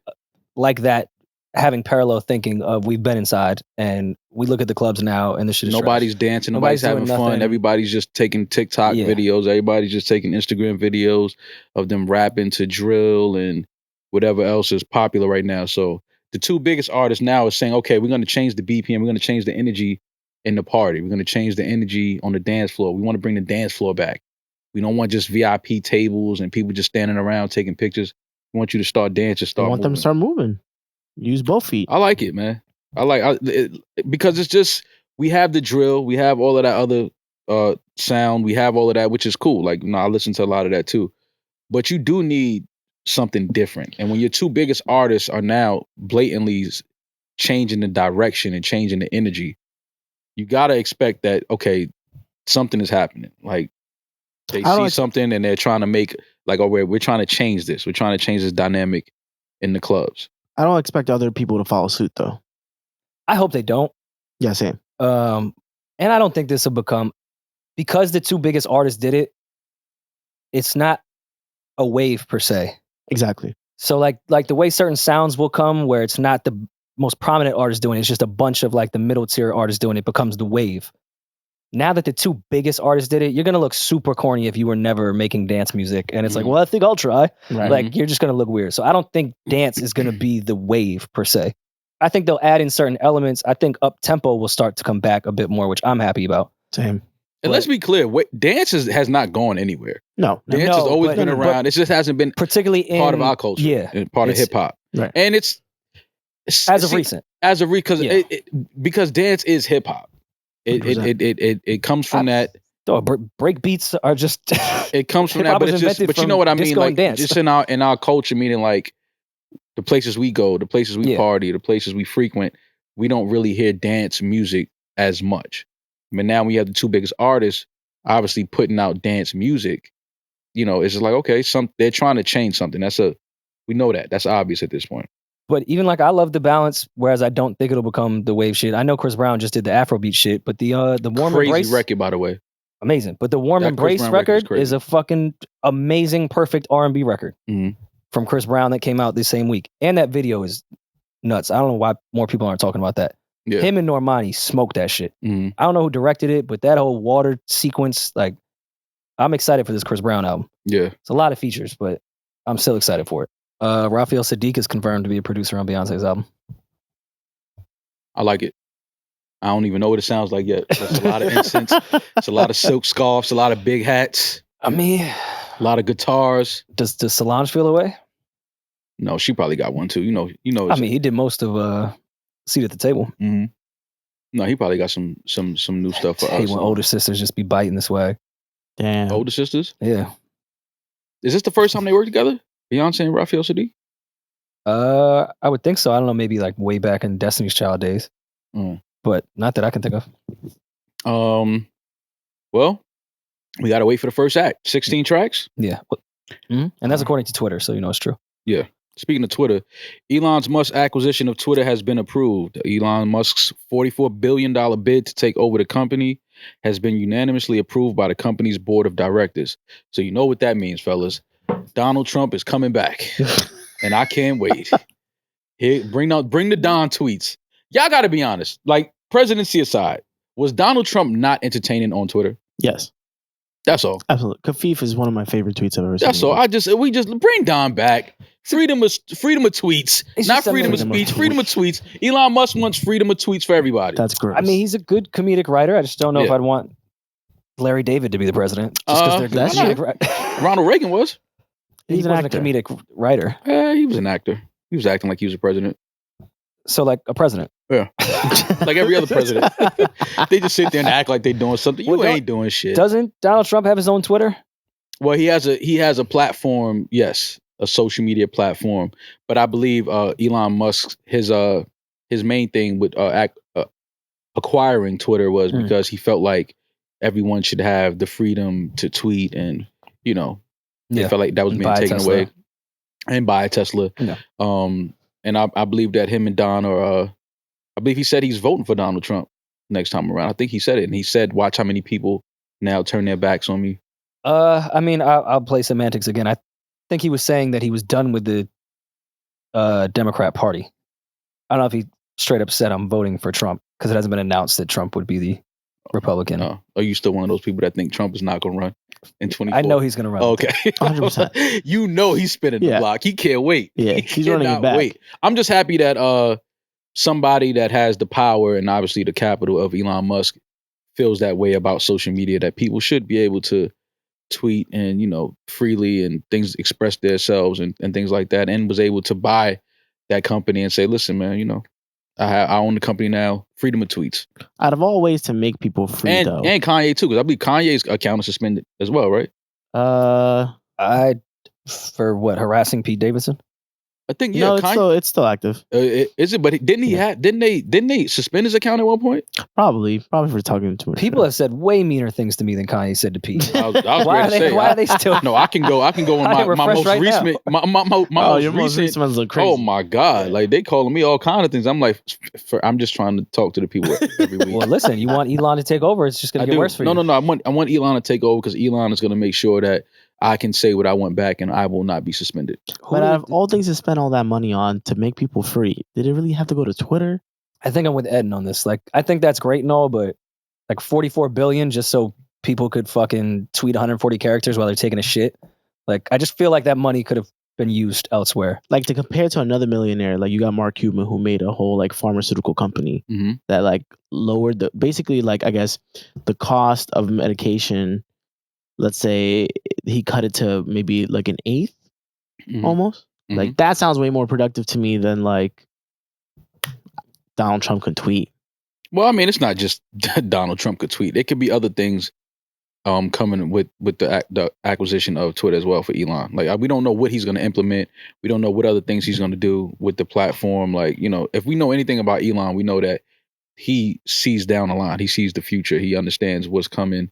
S3: like that having parallel thinking of we've been inside and we look at the clubs now and the shit is
S2: nobody's
S3: trash.
S2: Dancing, nobody's having fun. Everybody's just taking TikTok videos. Everybody's just taking Instagram videos of them rapping to drill and whatever else is popular right now. So the two biggest artists now are saying, okay, we're going to change the BPM. We're going to change the energy in the party. We're going to change the energy on the dance floor. We want to bring the dance floor back. We don't want just VIP tables and people just standing around taking pictures. We want you to start dancing, start moving.
S1: Them to start moving. Use both feet.
S2: I like it, man. Because it's just, we have the drill. We have all of that other sound. We have all of that, which is cool. Like, I listen to a lot of that too. But you do need something different. And when your two biggest artists are now blatantly changing the direction and changing the energy, you got to expect that, okay, something is happening. Like, they see something and they're trying to make, like, oh, we're trying to change this. We're trying to change this dynamic in the clubs.
S1: I don't expect other people to follow suit, though.
S3: I hope they don't.
S1: Yeah, same.
S3: And I don't think this will become, because the two biggest artists did it, it's not a wave per se.
S1: Exactly.
S3: So like the way certain sounds will come where it's not the most prominent artists doing it, it's just a bunch of like the middle tier artists doing it, becomes the wave. Now that the two biggest artists did it, you're going to look super corny if you were never making dance music. And it's like, well, I think I'll try. Right. Like, you're just going to look weird. So I don't think dance is going to be the wave per se. I think they'll add in certain elements. I think up-tempo will start to come back a bit more, which I'm happy about.
S1: Same.
S2: And let's be clear, dance has not gone anywhere.
S1: No.
S2: Dance has always been around. It just hasn't been
S3: particularly
S2: part of our culture.
S3: Yeah.
S2: And part of hip-hop.
S1: Right.
S2: And it's
S3: as of recent.
S2: Because dance is hip-hop. It comes from that.
S3: Break beats are just.
S2: It comes from that, but it's just. But you know what I mean, like just in our culture, meaning like the places we go, the places we party, the places we frequent, we don't really hear dance music as much. But now we have the two biggest artists, obviously putting out dance music. You know, it's just like, okay, they're trying to change something. We know that's obvious at this point.
S3: But even like, I love the balance, whereas I don't think it'll become the wave shit. I know Chris Brown just did the Afrobeat shit, but the Warm
S2: Crazy
S3: Embrace
S2: record, by the way.
S3: Amazing. But the Warm Embrace record is a fucking amazing, perfect R&B record from Chris Brown that came out this same week. And that video is nuts. I don't know why more people aren't talking about that. Yeah. Him and Normani smoked that shit. I don't know who directed it, but that whole water sequence, like, I'm excited for this Chris Brown album.
S2: Yeah.
S3: It's a lot of features, but I'm still excited for it. Raphael Sadiq is confirmed to be a producer on Beyonce's album.
S2: I like it. I don't even know what it sounds like yet. That's a lot of incense. It's a lot of silk scarves, a lot of big hats.
S3: I mean,
S2: a lot of guitars.
S3: Does Solange feel away?
S2: No, she probably got one too. You know.
S3: I mean, he did most of Seat at the Table.
S2: Mm-hmm. No, he probably got some new stuff for us.
S3: I hate when older sisters just be biting this way.
S1: Damn.
S2: Older sisters?
S3: Yeah.
S2: Is this the first time they work together? Beyonce and Raphael Sadiq?
S3: I would think so. I don't know, maybe like way back in Destiny's Child days. But not that I can think of.
S2: Well, we gotta wait for the first act. 16 tracks?
S3: Yeah. And that's according to Twitter, so you know it's true.
S2: Yeah. Speaking of Twitter, Elon Musk's acquisition of Twitter has been approved. Elon Musk's $44 billion bid to take over the company has been unanimously approved by the company's board of directors. So you know what that means, fellas. Donald Trump is coming back. And I can't wait. Here, bring the Don tweets. Y'all gotta be honest. Like, presidency aside, was Donald Trump not entertaining on Twitter?
S1: Yes.
S2: That's all.
S1: Absolutely. Kafif is one of my favorite tweets I've ever seen.
S2: That's all. We just bring Don back. Freedom of tweets. Not freedom of speech, freedom of tweets. Elon Musk wants freedom of tweets for everybody.
S1: That's gross.
S3: I mean, he's a good comedic writer. I just don't know if I'd want Larry David to be the president. Just because they're good comedic writers.
S2: Ronald Reagan was.
S3: He wasn't a comedic writer.
S2: He was an actor. He was acting like he was a president.
S3: So like a president.
S2: Yeah. Like every other president. They just sit there and act like they're doing something. You ain't doing shit.
S3: Doesn't Donald Trump have his own Twitter?
S2: Well, he has a platform, yes, a social media platform. But I believe Elon Musk, his main thing with acquiring Twitter was because he felt like everyone should have the freedom to tweet, and he felt like that was being taken away. And buy a Tesla. Yeah. And I believe that him and Don are, I believe he said he's voting for Donald Trump next time around. I think he said it. And he said, watch how many people now turn their backs on me.
S3: I mean, I'll play semantics again. I think he was saying that he was done with the Democrat Party. I don't know if he straight up said I'm voting for Trump, because it hasn't been announced that Trump would be the Republican.
S2: Are you still one of those people that think Trump is not going to run? in 24?
S3: I know he's going to run.
S2: Okay.
S1: 100%.
S2: You know he's spinning the block. He can't wait.
S1: Yeah, he's running it back. Wait.
S2: I'm just happy that somebody that has the power and obviously the capital of Elon Musk feels that way about social media, that people should be able to tweet and, freely and things express themselves and things like that, and was able to buy that company and say, listen, man, I own the company now. Freedom of tweets.
S1: Out of all ways to make people free, though.
S2: And Kanye, too, because I believe Kanye's account is suspended as well, right?
S3: For what, harassing Pete Davidson?
S2: I think
S1: no, it's still active.
S2: Is it? But didn't they suspend his account at one point?
S1: Probably for talking to him.
S3: People have said way meaner things to me than Kanye said to Pete.
S2: Why are they still? No, I can go on my most recent. My most recent ones look crazy. Oh my God! Like they calling me all kind of things. I'm like, I'm just trying to talk to the people every week.
S3: Well, listen, you want Elon to take over? It's just going to get worse for you.
S2: No. I want Elon to take over because Elon is going to make sure that I can say what I want back and I will not be suspended.
S1: But out of all things to spend all that money on to make people free, did it really have to go to Twitter?
S3: I think I'm with Eddin on this. Like, I think that's great and all, but like 44 billion just so people could fucking tweet 140 characters while they're taking a shit. Like, I just feel like that money could have been used elsewhere.
S1: Like, to compare to another millionaire, like you got Mark Cuban, who made a whole like pharmaceutical company that like lowered the cost of medication. Let's say he cut it to maybe like an eighth almost. Like that sounds way more productive to me than like Donald Trump can tweet.
S2: Well, I mean, it's not just Donald Trump could tweet. It could be other things coming with the acquisition of Twitter as well for Elon. Like we don't know what he's going to implement. We don't know what other things he's going to do with the platform. Like, if we know anything about Elon, we know that he sees down the line. He sees the future. He understands what's coming.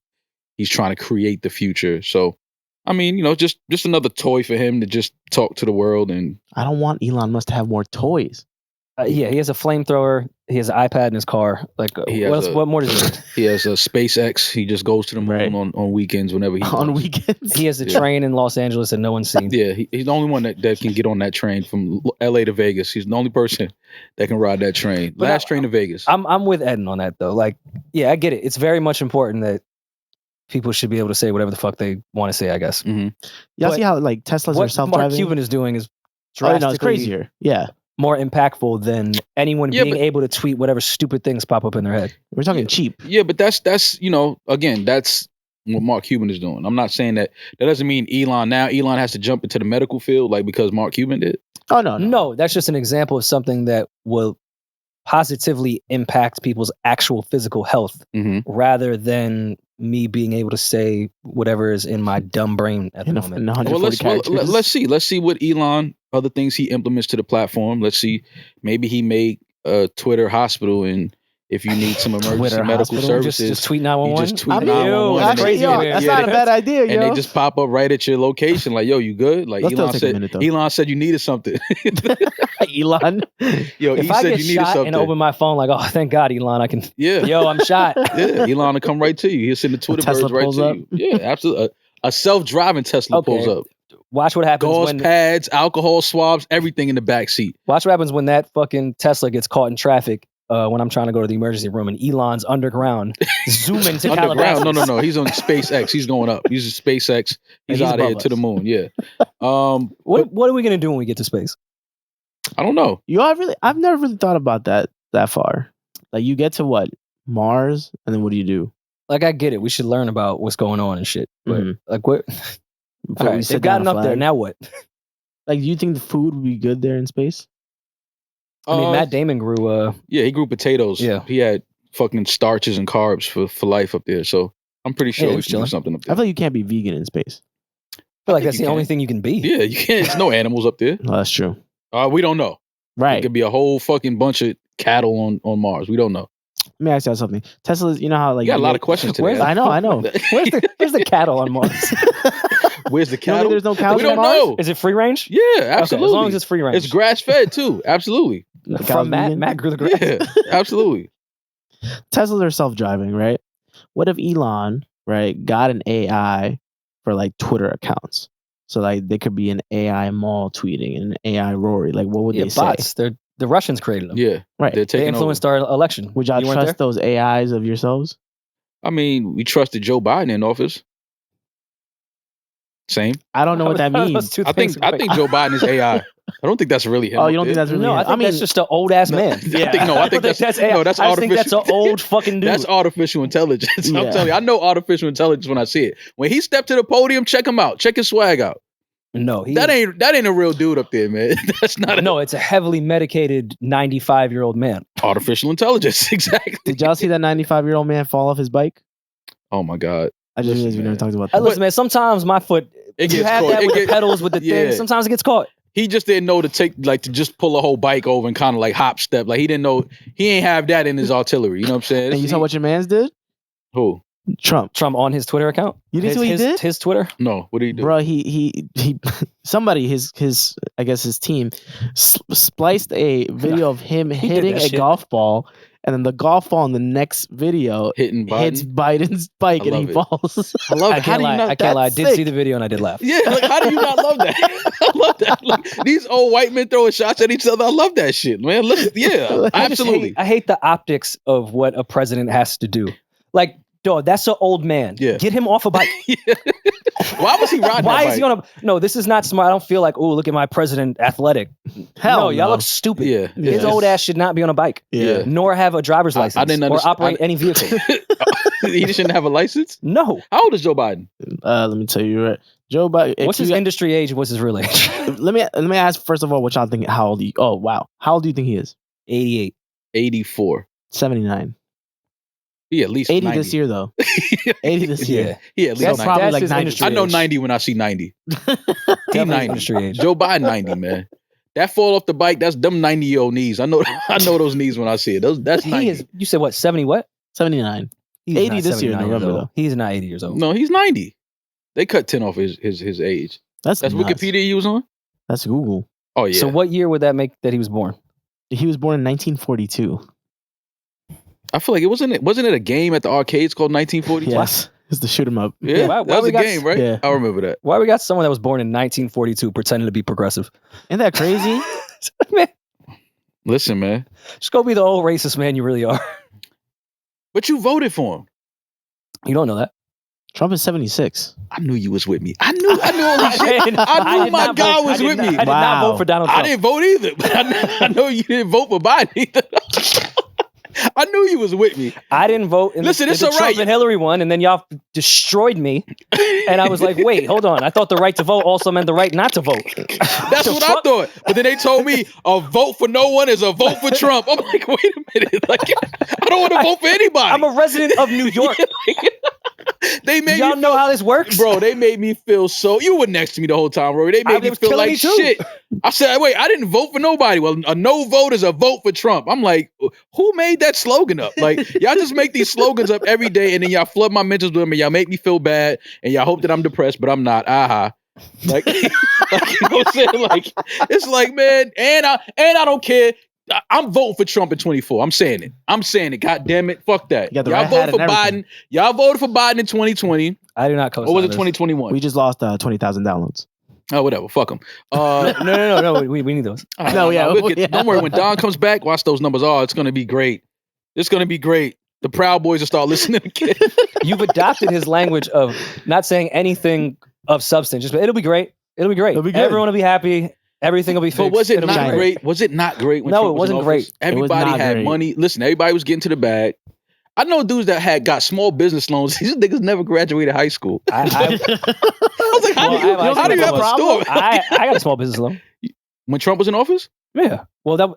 S2: He's trying to create the future. So, I mean, just another toy for him to just talk to the world. And
S1: I don't want Elon Musk to have more toys.
S3: He has a flamethrower. He has an iPad in his car. Like, what more does he need?
S2: He has a SpaceX. He just goes to the moon on weekends whenever he
S1: on wants. Weekends.
S3: He has a train in Los Angeles that no one's seen.
S2: Yeah, he's the only one that can get on that train from LA to Vegas. He's the only person that can ride that train. Last train to Vegas.
S3: I'm with Eddin on that though. Like, yeah, I get it. It's very much important that people should be able to say whatever the fuck they want to say, I guess.
S1: Y'all see how like Teslas are self-driving?
S3: What Mark Cuban is doing is drastically
S1: it's crazier. Yeah.
S3: More impactful than anyone being able to tweet whatever stupid things pop up in their head.
S1: We're talking cheap.
S2: Yeah, but that's again, that's what Mark Cuban is doing. I'm not saying that doesn't mean Elon has to jump into the medical field like because Mark Cuban did.
S1: Oh, no.
S3: No, that's just an example of something that will positively impact people's actual physical health rather than me being able to say whatever is in my dumb brain at the moment.
S2: Well, let's see what Elon, other things he implements to the platform. Let's see, maybe he made a Twitter hospital, and if you need some emergency medical services,
S3: just tweet 911.
S2: Just tweet 911.
S1: That's not a bad idea, yo.
S2: And they just pop up right at your location, like, yo, you good? Like Elon said you needed something.
S1: Elon,
S2: yo,
S3: if I get shot and open my phone, like, oh, thank God, Elon, I can.
S2: Yeah,
S3: yo, I'm shot.
S2: Yeah, Elon will come right to you. He'll send the Twitter birds right to you. Yeah, absolutely. A self-driving Tesla pulls up.
S3: Watch what happens
S2: when pads, alcohol swabs, everything in the back seat.
S3: Watch what happens when that fucking Tesla gets caught in traffic. When I'm trying to go to the emergency room and Elon's underground, zooming to Calabasas.
S2: No. He's on SpaceX. He's going up. He's a SpaceX. He's out here to the moon. Yeah.
S3: What are we gonna do when we get to space?
S2: I don't know.
S1: I've never really thought about that far. Like you get to what? Mars, and then what do you do?
S3: Like I get it. We should learn about what's going on and shit. But like what? All right, they've gotten up there. Now what?
S1: Like, do you think the food would be good there in space?
S3: I mean, Matt Damon grew.
S2: He grew potatoes. Yeah, he had fucking starches and carbs for life up there. So I'm pretty sure we should do something up there.
S1: I feel like you can't be vegan in space.
S3: I feel like that's the only thing you can be.
S2: Yeah, you can't. There's no animals up there.
S1: Oh, that's true.
S2: We don't know.
S1: Right.
S2: It could be a whole fucking bunch of cattle on Mars. We don't know.
S1: Let me ask you something. Tesla's, you know how like
S2: you got a lot of questions today.
S1: I know.
S3: Where's the cattle on Mars?
S2: Where's the cattle?
S1: There's no cows.
S2: We don't know.
S3: Is it free range?
S2: Yeah, absolutely.
S3: Okay, as long as it's free range.
S2: It's grass fed too. Absolutely.
S3: From Matt grew the grass.
S2: Yeah, absolutely.
S1: Teslas are self-driving, right? What if Elon, right, got an AI for like Twitter accounts? So like they could be an AI Mall tweeting and an AI Rory. Like what would they
S3: bots.
S1: say?
S3: The Russians created them.
S2: Yeah,
S1: right.
S3: They influenced our election.
S1: Would y'all trust those AIs of yourselves?
S2: I mean, we trusted Joe Biden in office. Same.
S1: I don't know what that means.
S2: I think Joe Biden is AI. I don't think that's really him.
S1: Oh, you don't think that's really him?
S3: I think that's just an old ass man.
S2: I think that's AI. No, that's artificial.
S3: I think that's an old fucking dude.
S2: That's artificial intelligence. I'm telling you, I know artificial intelligence when I see it. When he stepped to the podium, check him out. Check his swag out.
S3: No,
S2: that ain't a real dude up there, man. That's not.
S3: No, it's a heavily medicated 95-year-old man.
S2: Artificial intelligence, exactly.
S1: Did y'all see that 95-year-old man fall off his bike?
S2: Oh my God!
S1: I just realized we never talked about that.
S3: Listen, man. Sometimes my foot.
S2: It
S3: you have that with the pedals with the thing. Sometimes it gets caught.
S2: He just didn't know to just pull a whole bike over and kind of like hop step. Like he didn't know he ain't have that in his artillery. You know what I'm saying?
S1: And you saw what your man's did?
S2: Who?
S1: Trump
S3: on his Twitter account.
S1: You didn't see what he did?
S3: His Twitter?
S2: No. What did he do?
S1: Bro, he somebody his I guess his team spliced a video of him hitting a golf ball, and then the golf ball in the next video hits Biden's bike and he falls.
S2: I love it.
S3: I can't lie. I did see the video and I did laugh.
S2: Yeah, like how do you not love that? I love that. Like, these old white men throwing shots at each other. I love that shit, man. Look, yeah, absolutely.
S3: I hate the optics of what a president has to do. Like, dog, that's an old man. Yeah. Get him off a bike.
S2: Why was he riding
S3: Why
S2: that
S3: is he on a... No, this is not smart. I don't feel like, oh, look at my president athletic.
S1: Hell no.
S3: Y'all look stupid.
S2: Yeah.
S3: His old ass should not be on a bike.
S2: Yeah.
S3: Nor have a driver's license.
S2: I didn't
S3: or operate any vehicle.
S2: He shouldn't have a license?
S3: No.
S2: How old is Joe Biden?
S1: Let me tell you, right? Joe Biden.
S3: What's his industry age? What's his real age?
S1: Let me ask first of all what y'all think. How old? Oh wow, how old do you think he is?
S3: 88.
S2: 84.
S1: 79.
S2: He at least
S1: 80
S2: 90.
S1: this year though. 80 this year.
S2: Yeah, at least
S1: so probably like 90.
S2: I know 90 when I see 90. He 90.
S3: Age.
S2: Joe Biden 90, man. That fall off the bike, that's them 90-year-old knees. I know those knees when I see it. That's 90.
S3: You said what? 70 what?
S1: 79. He's 80 this year in November though.
S3: He's not 80 years old.
S2: No, he's 90. They cut 10 off his age. That's Wikipedia you was on?
S1: That's Google.
S2: Oh yeah.
S3: So what year would that make that he was born?
S1: He was born in 1942.
S2: I feel like wasn't it a game at the arcades called 1942?
S1: Yes. It's the shoot 'em up.
S2: Yeah, that was a game, right? Yeah. I remember that.
S3: Why we got someone that was born in 1942 pretending to be progressive?
S1: Isn't that crazy?
S3: Man.
S2: Listen, man.
S3: Just go be the old racist man you really are.
S2: But you voted for him.
S3: You don't know that.
S1: Trump is 76.
S2: I knew you was with me. I knew all this shit. I knew my guy was with me.
S3: I did not vote for Donald Trump.
S2: I didn't vote either, but I know you didn't vote for Biden either. I knew you was with me.
S3: I didn't vote in
S2: Listen,
S3: the Trump and Hillary one, and then y'all destroyed me. And I was like, wait, hold on. I thought the right to vote also meant the right not to vote.
S2: That's what I thought. But then they told me a vote for no one is a vote for Trump. I'm like, wait a minute. Like, I don't want to vote for anybody.
S3: I'm a resident of New York.
S2: They made
S3: y'all know how this works?
S2: Bro, they made me feel so... You were next to me the whole time, Rory. They made me feel like shit. I said, wait, I didn't vote for nobody. Well, a no vote is a vote for Trump. I'm like, who made that slogan up? Like, y'all just make these slogans up every day, and then y'all flood my mentions with them, and y'all make me feel bad, and y'all hope that I'm depressed, but I'm not. Like, you know what I'm saying? Like, it's like, man, and I don't care. I'm voting for Trump in 24. I'm saying it. God damn it. Fuck that. Y'all voted for Biden. Y'all voted for Biden in 2020.
S3: I do not co-sign.
S2: Or was it 2021?
S1: We just lost 20,000 downloads.
S2: Oh, whatever. Fuck them.
S3: No. We need those.
S2: Don't worry. When Don comes back, watch those numbers. Oh, it's going to be great. It's going to be great. The Proud Boys will start listening again.
S3: You've adopted his language of not saying anything of substance. Just, it'll be great. It'll be great. Everyone will be happy. Everything will be fixed.
S2: But was it not great? Was it not great when Trump was in office?
S3: Great.
S2: Everybody had money. Listen, everybody was getting to the bag. I know dudes that got small business loans. These niggas never graduated high school. I was like, how do you have a store?
S3: I got a small business loan.
S2: When Trump was in office?
S3: Yeah. Well,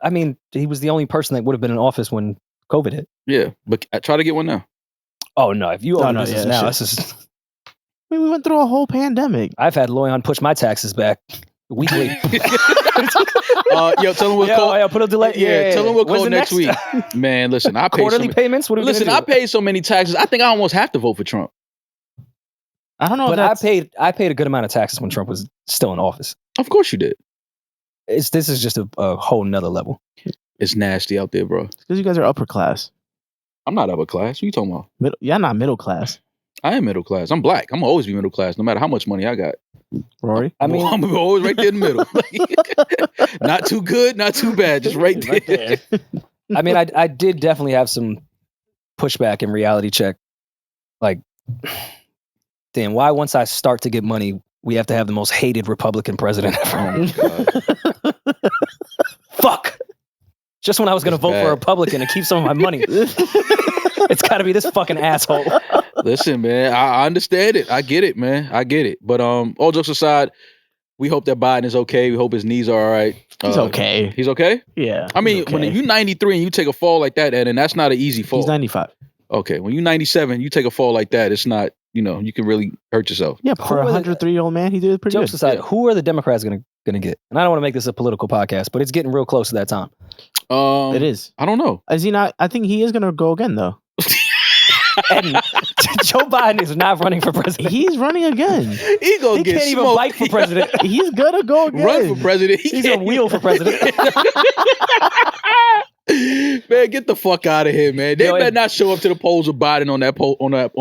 S3: he was the only person that would have been in office when COVID hit.
S2: Yeah, but try to get one now.
S3: Oh, no. If you own a business now, this is...
S1: We went through a whole pandemic.
S3: I've had Loyan push my taxes back. Weekly.
S2: Tell them we'll call.
S3: Yeah, put a delay.
S2: Tell them we'll call next week. Man, listen, I pay
S3: quarterly payments. What
S2: I paid so many taxes. I think I almost have to vote for Trump.
S1: I don't know,
S3: but I paid a good amount of taxes when Trump was still in office.
S2: Of course you did.
S3: This is just a whole nother level.
S2: It's nasty out there, bro.
S1: Because you guys are upper class.
S2: I'm not upper class. What are you talking about?
S1: Y'all not middle class.
S2: I am middle class. I'm black. I'm gonna always be middle class, no matter how much money I got.
S1: Rory?
S2: I'm always right there in the middle. Not too good, not too bad. Just right there.
S3: I mean, I did definitely have some pushback in reality check. Like, damn, why once I start to get money, we have to have the most hated Republican president ever. Oh, God. Fuck. Just when I was going to vote for a Republican and keep some of my money. It's got to be this fucking asshole.
S2: Listen, man, I understand it. I get it, man. I get it. But all jokes aside, we hope that Biden is okay. We hope his knees are all right.
S1: He's okay.
S2: He's okay?
S1: Yeah.
S2: I mean, when you're 93 and you take a fall like that, Eddin, that's not an easy fall.
S1: He's 95.
S2: Okay. When you're 97, you take a fall like that, it's not, you can really hurt yourself.
S1: Yeah, but for a 103-year-old man, he did pretty
S3: jokes
S1: good.
S3: Aside, who are the Democrats going to get? And I don't want to make this a political podcast, but it's getting real close to that time.
S1: It is.
S2: I don't know.
S1: Is he not? I think he is going to go again, though.
S3: Eddin, Joe Biden is not running for president.
S1: He's running again.
S2: He
S3: can't even fight for president.
S1: He's gonna go again.
S2: Run for president.
S3: He's a wheel for president.
S2: Man, get the fuck out of here, man. They better not show up to the polls with Biden on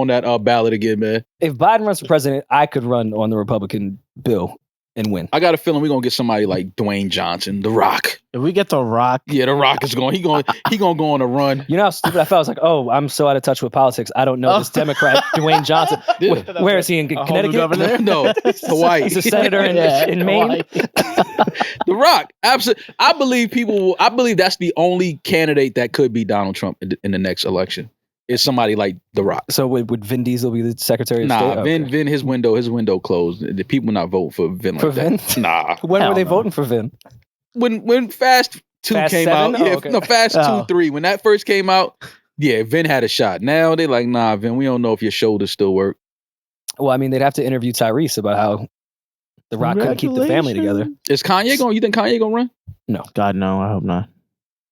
S2: that ballot again, man.
S3: If Biden runs for president, I could run on the Republican bill and win.
S2: I got a feeling we're gonna get somebody like Dwayne Johnson, The Rock.
S1: If we get The Rock,
S2: yeah, The Rock is going. He gonna go on a run.
S3: You know how stupid I felt? I was like, oh, I'm so out of touch with politics. I don't know this Democrat Dwayne Johnson.
S2: Yeah.
S3: Where is he in Connecticut?
S2: No, Hawaii.
S3: He's a senator in Maine.
S2: The Rock, absolutely. I believe that's the only candidate that could be Donald Trump in the next election. Is somebody like The Rock.
S3: So would Vin Diesel be the Secretary of State?
S2: Nah, Vin, his window closed. The people not voting for Vin like
S3: Vin?
S2: that. Nah.
S3: When were they voting for Vin?
S2: When Fast 2 came
S3: 7?
S2: out.
S3: Oh,
S2: Yeah,
S3: okay.
S2: no, Fast 2, 3. When that first came out, yeah, Vin had a shot. Now they like, nah, Vin, we don't know if your shoulders still work.
S3: Well, I mean, they'd have to interview Tyrese about how The Rock couldn't keep the family together.
S2: Is Kanye going? You think Kanye gonna run?
S3: No.
S1: God, no, I hope not.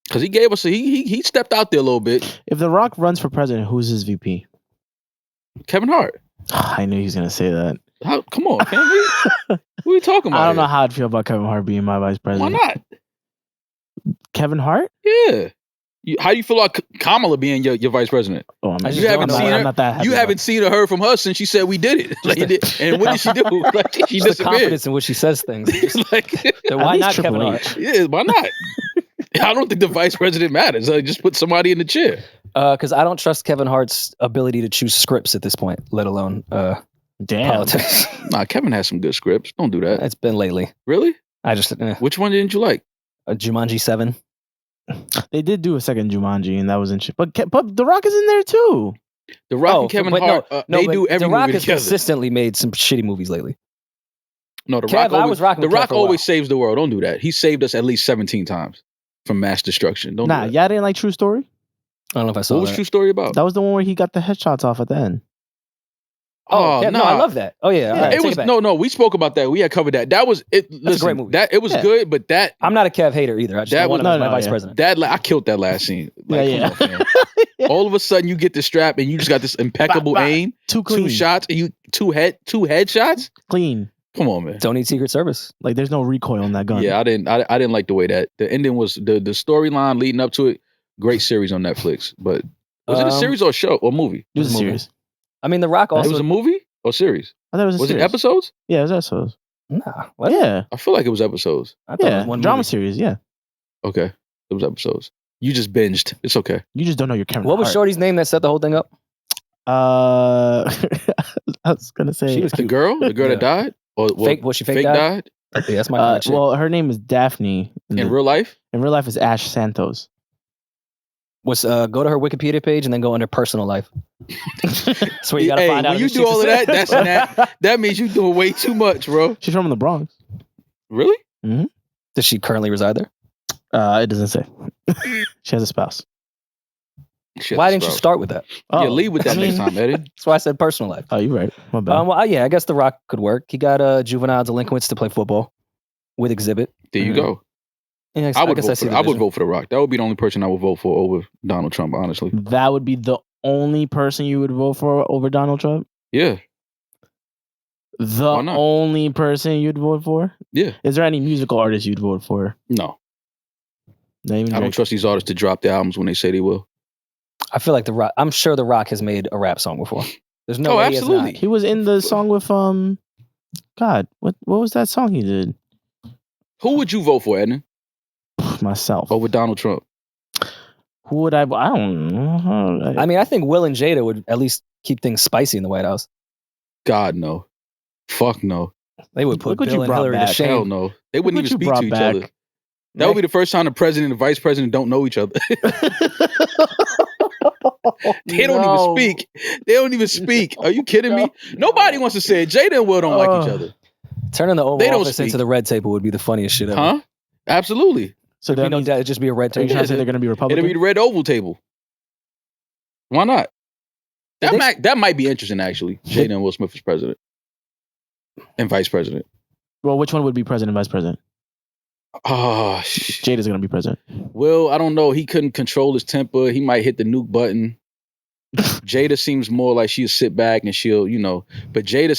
S2: Because he gave us he stepped out there a little bit.
S1: If The Rock runs for president, who's his VP?
S2: Kevin Hart.
S1: I knew he was gonna say that.
S2: Come on, can we? What are you talking about?
S1: I don't know how I'd feel about Kevin Hart being my vice president.
S2: Why not?
S1: Kevin Hart?
S2: Yeah. How do you feel about Kamala being your vice president?
S1: Oh,
S2: you haven't seen her. I'm not that happy. You haven't seen or heard from her since she said we did it. Like, and what did she do? Like, she
S3: disappeared. The confidence in which she says things.
S2: Like,
S3: so why not Kevin Hart?
S2: Yeah, why not? I don't think the vice president matters. Just put somebody in the chair.
S3: Because I don't trust Kevin Hart's ability to choose scripts at this point, let alone politics.
S2: Nah, Kevin has some good scripts. Don't do that.
S3: It's been lately.
S2: Really?
S3: I just.
S2: Which one didn't you like?
S3: Jumanji 7.
S1: They did do a second Jumanji, and that was interesting. But The Rock is in there too.
S2: The Rock and Kevin Hart, they do every
S3: The Rock
S2: movie
S3: has
S2: together.
S3: consistently made some shitty movies lately.
S2: No, The Rock always saves the world. Don't do that. He saved us at least 17 times from mass destruction. Don't do that.
S1: Y'all didn't like True Story?
S3: I don't know if I saw
S2: What was True Story about?
S1: That was the one where he got the headshots off at the end.
S3: Oh, no, I love that. Oh yeah,
S2: yeah. It was no. We spoke about that. We had covered that. That was it. Listen,
S3: that's a great movie.
S2: It was good, but that
S3: I'm not a Kev hater either. I just don't want him as my vice president.
S2: I killed that last scene. Like, come on, all of a sudden, you get the strap and you just got this impeccable aim, two shots, and two headshots,
S1: clean.
S2: Come on, man.
S3: Don't need Secret Service.
S1: Like, there's no recoil on that gun.
S2: Yeah, I didn't like the way that the ending was. The storyline leading up to it. Great series on Netflix, but was it a series or a show or movie?
S1: It was a series.
S3: I mean, The Rock also.
S2: It was a movie or series?
S1: I thought it was a series.
S2: Was it episodes?
S1: Yeah, it was episodes.
S3: Nah.
S1: What? Yeah.
S2: I feel like it was episodes.
S3: I thought it was one
S1: drama
S3: movie.
S1: series. Yeah.
S2: Okay, it was episodes. You just binged. It's okay.
S1: You just don't know your camera.
S3: What was Shorty's name that set the whole thing up?
S1: I was gonna say
S3: she was
S2: the girl that died. Or
S3: fake? Was she fake died? Okay, that's my chick.
S1: Well, her name is Daphne.
S2: In real life?
S1: In real life, is Ash Santos.
S3: Go to her Wikipedia page and then go under personal life. That's where you gotta find out.
S2: When you do all of that, that means you're doing way too much, bro.
S1: She's from the Bronx.
S2: Really?
S1: Mm-hmm.
S3: Does she currently reside there?
S1: It doesn't say. She has a spouse.
S3: Why didn't you start with that?
S2: Yeah, lead with that next time, Eddie.
S3: That's why I said personal life.
S1: Oh, you're right. My bad.
S3: Well, yeah, I guess The Rock could work. He got juvenile delinquents to play football with Exhibit.
S2: There you go.
S3: Yeah,
S2: I would vote for The Rock. That would be the only person I would vote for over Donald Trump, honestly.
S1: That would be the only person you would vote for over Donald Trump?
S2: Yeah.
S1: The only person you'd vote for?
S2: Yeah.
S1: Is there any musical artist you'd vote for?
S2: No.
S1: Not even
S2: I don't trust these artists to drop their albums when they say they will.
S3: I feel like I'm sure The Rock has made a rap song before. There's no way
S2: absolutely.
S1: He was in the song with God, what was that song he did?
S2: Who would you vote for, Eddin?
S1: Myself.
S2: Over Donald Trump.
S1: Who would I don't know.
S3: I mean, I think Will and Jada would at least keep things spicy in the White House.
S2: God, no. Fuck no.
S3: They would put Bill and Hillary to shame.
S2: Hell no. They wouldn't even speak to each other. That would be the first time the president and vice president don't know each other. They don't even speak. They don't even speak. Are you kidding me? Nobody wants to say it. Jada and Will don't like each other.
S3: Turning the Oval Office into the red table would be the funniest shit ever.
S2: Huh? Absolutely.
S3: So that means it'd just be a red table.
S1: They're going to be Republican?
S2: It'll be the red oval table. Why not? That might be interesting, actually. Jada and Will Smith as president. And vice president.
S1: Well, which one would be president and vice president?
S2: Oh,
S1: Jada's going to be president.
S2: Well, I don't know. He couldn't control his temper. He might hit the nuke button. Jada seems more like she'll sit back and she'll, but Jada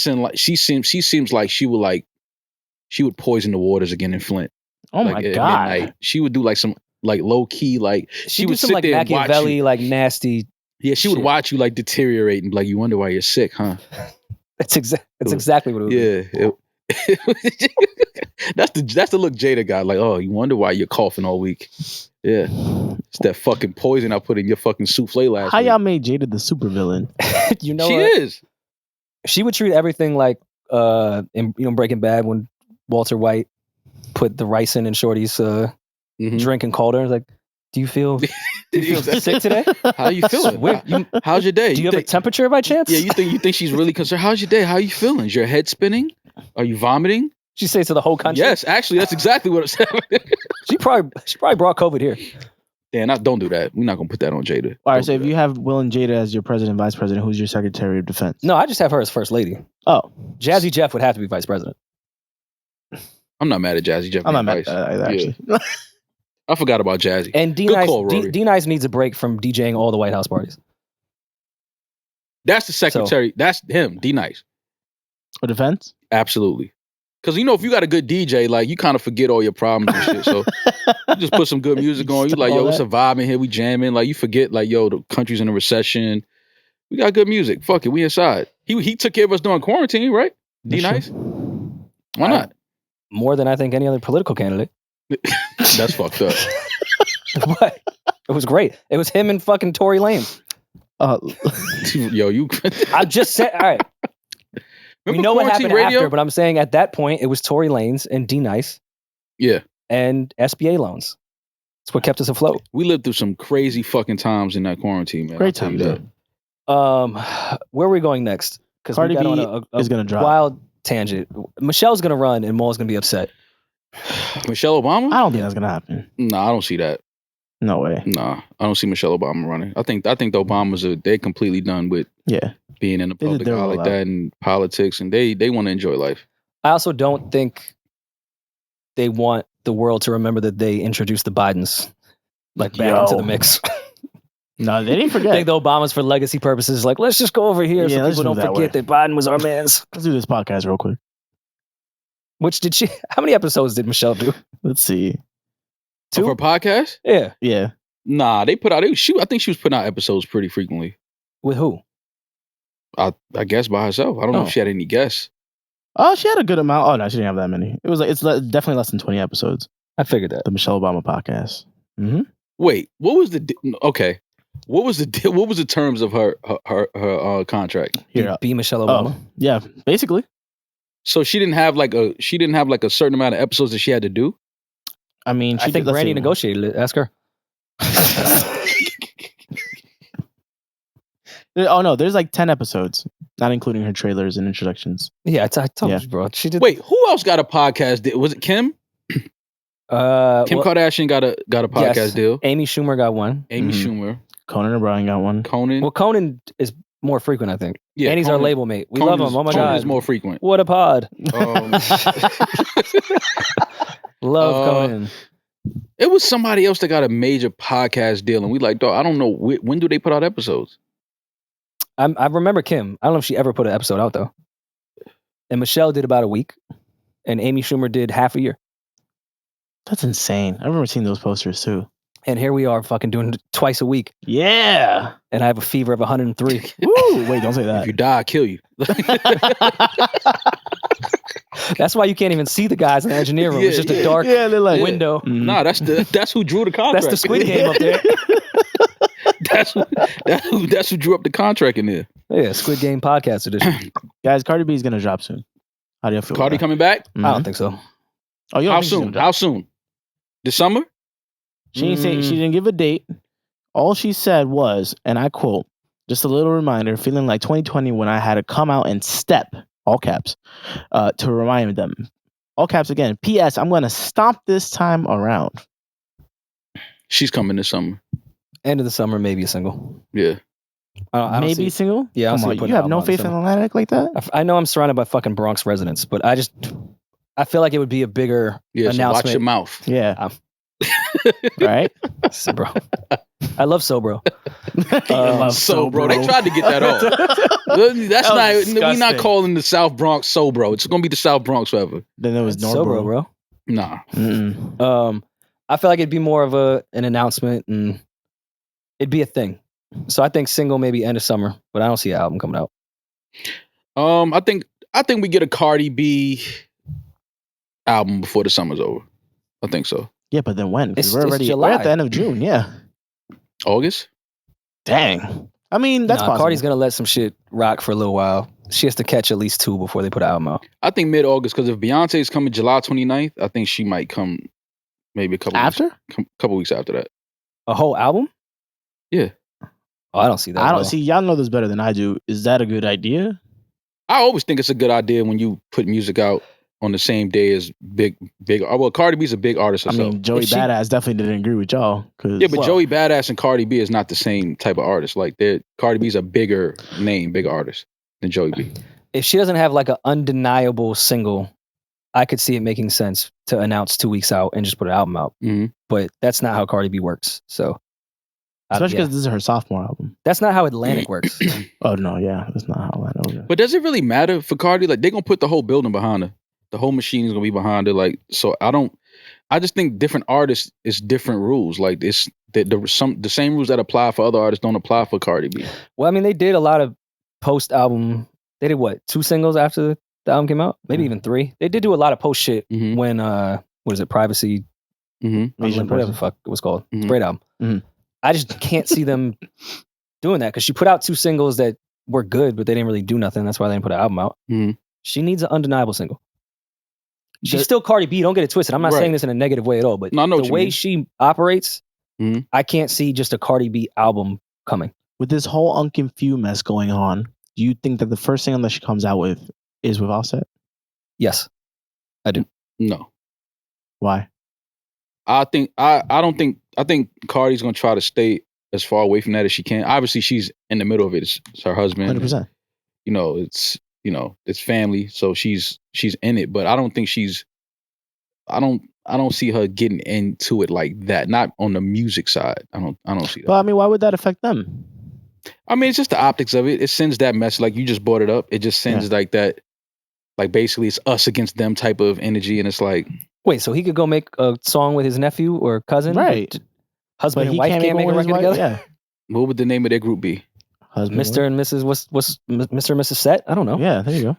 S2: seems like she would poison the waters again in Flint.
S1: Oh my God.
S2: Midnight. She would do like some like low key, like she would
S3: do some
S2: sit
S3: like
S2: there
S3: Machiavelli,
S2: and watch you.
S3: like nasty.
S2: Yeah, she would watch you like deteriorate and be like, you wonder why you're sick, huh?
S3: That's exactly what it would be.
S2: That's the look Jada got. Like, oh, you wonder why you're coughing all week. Yeah. It's that fucking poison I put in your fucking souffle last week.
S1: How y'all made Jada the supervillain?
S3: You know
S2: she
S3: what?
S2: is.
S3: She would treat everything like in Breaking Bad when Walter White put the ricin in Shorty's drink and called her. Like, do you feel sick today?
S2: How you feeling? How's your day?
S3: Do you have a temperature by chance?
S2: Yeah, you think she's really concerned? How's your day? How are you feeling? Is your head spinning? Are you vomiting?
S3: She says to the whole country.
S2: Yes, actually, that's exactly what it's happening.
S3: She probably brought COVID here.
S2: Yeah, don't do that. We're not gonna put that on Jada.
S1: All right, so if you have Will and Jada as your president and vice president, who's your secretary of defense?
S3: No, I just have her as first lady.
S1: Oh,
S3: Jazzy Jeff would have to be vice president.
S2: I'm not mad at Jazzy Jeff.
S1: I'm not mad at that either, actually.
S2: I forgot about Jazzy.
S3: And D-Nice needs a break from DJing all the White House parties.
S2: That's the secretary. That's him, D-Nice.
S1: For defense?
S2: Absolutely. Because, if you got a good DJ, like, you kind of forget all your problems and shit. So you just put some good music on. You like, yo, it's a vibe in here. We jamming. Like, you forget, like, yo, the country's in a recession. We got good music. Fuck it. We inside. He took care of us during quarantine, right? D-Nice? Why not?
S3: More than I think any other political candidate.
S2: That's fucked up.
S3: What? It was great. It was him and fucking Tory Lanez.
S2: Yo, you...
S3: I'm just saying, all right. We know what happened after, but I'm saying at that point, it was Tory Lanez and D-Nice.
S2: Yeah.
S3: And SBA loans. It's what kept us afloat.
S2: We lived through some crazy fucking times in that quarantine, man.
S1: Great time,
S2: that.
S3: Where are we going next? Because
S1: Cardi B is going to drop.
S3: Wild tangent. Michelle's going to run and Maul's going to be upset.
S2: Michelle Obama?
S1: I don't think that's going to happen.
S2: Nah, I don't see that.
S1: No way.
S2: Nah, I don't see Michelle Obama running. I think the Obamas they're completely done with being in the public eye like that and politics, and they want to enjoy life.
S3: I also don't think they want the world to remember that they introduced the Bidens back into the mix.
S1: No, they didn't forget.
S3: I think the Obamas, for legacy purposes, like, let's just go over here so people don't forget that Biden was our man's.
S1: Let's do this podcast real quick.
S3: How many episodes did Michelle do?
S1: Let's see.
S2: 2? Of her podcast?
S3: Yeah.
S2: Nah, they put out. I think she was putting out episodes pretty frequently.
S3: With who?
S2: I guess by herself. I don't know if she had any guests.
S1: Oh, she had a good amount. Oh no, she didn't have that many. It was it's definitely less than 20 episodes.
S3: I figured that.
S1: The Michelle Obama podcast. Mm-hmm.
S2: Wait, what was the What was the terms of her contract?
S3: Be Michelle Obama.
S1: Yeah, basically.
S2: So she didn't have like a certain amount of episodes that she had to do.
S1: I mean,
S3: I think Brandy negotiated it. Ask her.
S1: Oh no, there's like 10 episodes, not including her trailers and introductions.
S3: Yeah, I told you, bro. She did.
S2: Wait, who else got a podcast? Was it Kim? Kim Kardashian got a podcast deal.
S3: Amy Schumer got one.
S2: Amy Schumer.
S1: Conan O'Brien got one.
S2: Conan.
S3: Well, Conan is more frequent, I think. Yeah, and he's our label mate. We love him. Oh my God,
S2: is more frequent.
S3: What a pod. Love Conan.
S2: It was somebody else that got a major podcast deal, and we like, dog, I don't know when do they put out episodes.
S3: I remember Kim. I don't know if she ever put an episode out though. And Michelle did about a week, and Amy Schumer did half a year.
S1: That's insane. I remember seeing those posters too.
S3: And here we are, fucking doing it twice a week.
S1: Yeah.
S3: And I have a fever of 103.
S1: Woo! Wait, don't say that.
S2: If you die, I'll kill you.
S3: That's why you can't even see the guys in the engineer room. It's just a dark window.
S2: Mm-hmm. Nah, that's who drew the contract.
S3: That's the Squid Game up there.
S2: that's who drew up the contract in there.
S3: Yeah, Squid Game podcast edition.
S1: Guys, Cardi B is gonna drop soon. How do you feel?
S2: Cardi coming back?
S3: I don't think so.
S1: Oh, you don't
S2: How
S1: think
S2: soon? How soon? This summer?
S1: She didn't say. She didn't give a date. All she said was, and I quote, "Just a little reminder, feeling like 2020 when I had to come out and step, all caps, to remind them, all caps again. P.S. I'm going to stomp this time around."
S2: She's coming this summer.
S3: End of the summer, maybe a single.
S2: Yeah.
S1: Maybe single?
S3: Yeah,
S1: come on. You have no faith in Atlantic like that?
S3: I know I'm surrounded by fucking Bronx residents, but I feel like it would be a bigger announcement.
S2: So watch your mouth.
S1: Yeah. Right?
S3: So, bro. I love Sobro.
S2: Sobro. They tried to get that off. That's not. We're not calling the South Bronx Sobro. It's gonna be the South Bronx forever.
S1: Then there was Sobro,
S3: bro.
S2: Nah.
S3: I feel like it'd be more of an announcement, and it'd be a thing. So I think single maybe end of summer, but I don't see an album coming out.
S2: I think we get a Cardi B album before the summer's over. I think so.
S1: Yeah, but then when? Because we're at the end of June. Yeah.
S2: August?
S1: Dang. I mean, that's possible.
S3: Cardi's gonna let some shit rock for a little while. She has to catch at least 2 before they put an album out.
S2: I think mid-August, because if Beyonce is coming July 29th, I think she might come maybe a couple weeks after that.
S3: A whole album?
S2: Yeah.
S3: Oh, I don't see that.
S1: I don't see. Y'all know this better than I do. Is that a good idea?
S2: I always think it's a good idea when you put music out on the same day as big. Well, Cardi B's a big artist herself.
S1: I mean, Joey Badass definitely didn't agree with y'all.
S2: Yeah, but Joey Badass and Cardi B is not the same type of artist. Like, Cardi B's a bigger name, bigger artist than Joey B.
S3: If she doesn't have like an undeniable single, I could see it making sense to announce 2 weeks out and just put an album out.
S2: Mm-hmm.
S3: But that's not how Cardi B works. So.
S1: Especially because this is her sophomore album.
S3: That's not how Atlantic works.
S1: Oh, no, yeah. That's not how Atlantic works.
S2: But does it really matter for Cardi? Like, they're going to put the whole building behind her. The whole machine is going to be behind her. Like, so I just think different artists is different rules. Like, the same rules that apply for other artists don't apply for Cardi B.
S3: Well, I mean, they did a lot of post-album. They did what? 2 singles after the album came out? Maybe even 3. They did do a lot of post shit when, what is it, Privacy? Whatever the fuck it was called. It's a great album. I just can't see them doing that because she put out 2 singles that were good, but they didn't really do nothing. That's why they didn't put an album out. She needs an undeniable single. She's still Cardi B. Don't get it twisted. I'm not saying this in a negative way at all, but the way she operates, I can't see just a Cardi B album coming.
S1: With this whole Unkin' Few mess going on, do you think that the first single that she comes out with is with Offset?
S3: Yes, I do.
S2: No.
S1: Why?
S2: I think Cardi's gonna try to stay as far away from that as she can. Obviously, she's in the middle of it. It's her husband.
S1: 100%.
S2: It's family, so she's in it. But I don't think I don't see her getting into it like that. Not on the music side. I don't see that.
S1: But I mean, why would that affect them?
S2: I mean, it's just the optics of it. It sends that message. Like you just brought it up. It just sends like that. Like basically, it's us against them type of energy, and it's like.
S3: Wait, so he could go make a song with his nephew or cousin?
S1: Right.
S3: Husband and wife can't make a record together?
S1: Yeah.
S2: What would the name of their group be?
S3: Mr. and Mrs. What's Mr. and Mrs. Set? I don't know.
S1: Yeah, there you go.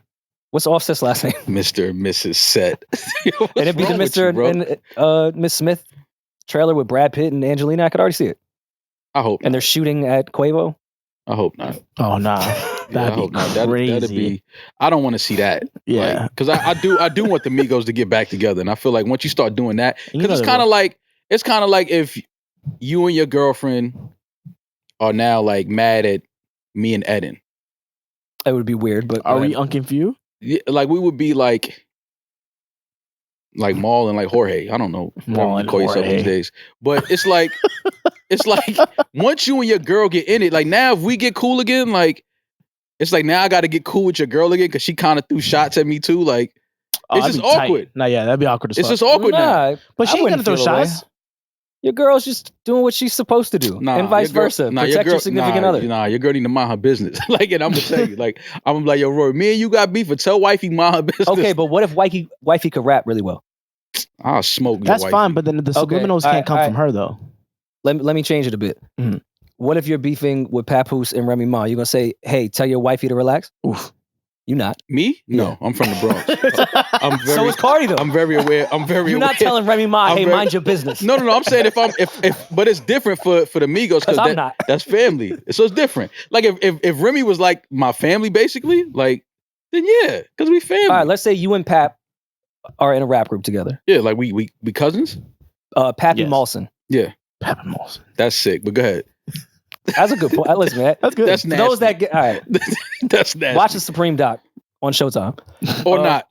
S3: What's Offset's last name?
S2: Mr. and Mrs. Set.
S3: And it'd be the Mr. and Miss Smith trailer with Brad Pitt and Angelina. I could already see it.
S2: I hope not.
S3: And they're shooting at Quavo?
S2: I hope not.
S1: Oh, nah. That'd be crazy.
S2: That'd be. I don't want to see that.
S1: Yeah,
S2: because I do want the Migos to get back together, and I feel like once you start doing that, because it's kind of like if you and your girlfriend are now like mad at me and Eddin.
S3: It would be weird, but
S1: are we Unkin' Few?
S2: Yeah, like we would be like Maul and like Jorge. I don't know
S1: Maul and Jorge.
S2: Yourself these days, but it's like once you and your girl get in it, like now if we get cool again, like. It's like now I got to get cool with your girl again because she kind of threw shots at me too. Like it's just awkward.
S1: Nah, yeah, that'd be awkward as fuck.
S2: It's just awkward now.
S1: But she ain't gonna throw shots.
S3: Your girl's just doing what she's supposed to do, and vice versa. Protect your significant other.
S2: Nah, your girl need to mind her business. Like, and I'm gonna tell you, like, I'm like, yo, Rory, me and you got beef, but tell wifey mind her business.
S3: Okay, but what if wifey could rap really well?
S2: I'll smoke.
S1: That's fine, but then the subliminals can't come from her though.
S3: Let me change it a bit. Mm-hmm. What if you're beefing with Papoose and Remy Ma? You're going to say, hey, tell your wifey to relax? Oof. You not.
S2: Me? No, yeah. I'm from the Bronx.
S3: So is Cardi though.
S2: I'm very aware. You're
S3: not telling Remy Ma, hey, mind your business.
S2: No. I'm saying but it's different for the Migos because that's family. So it's different. Like if Remy was like my family, basically, like Then yeah, because we family.
S3: All right, let's say you and Pap are in a rap group together.
S2: Yeah, like we cousins.
S3: Pappy Molson.
S2: Yeah,
S1: Pappy Molson.
S2: That's sick. But go ahead.
S3: That's a good point. Listen, man.
S1: That's good.
S2: That's nasty.
S3: Those that get all right.
S2: That's nasty.
S3: Watch the Supreme doc on Showtime
S2: or not.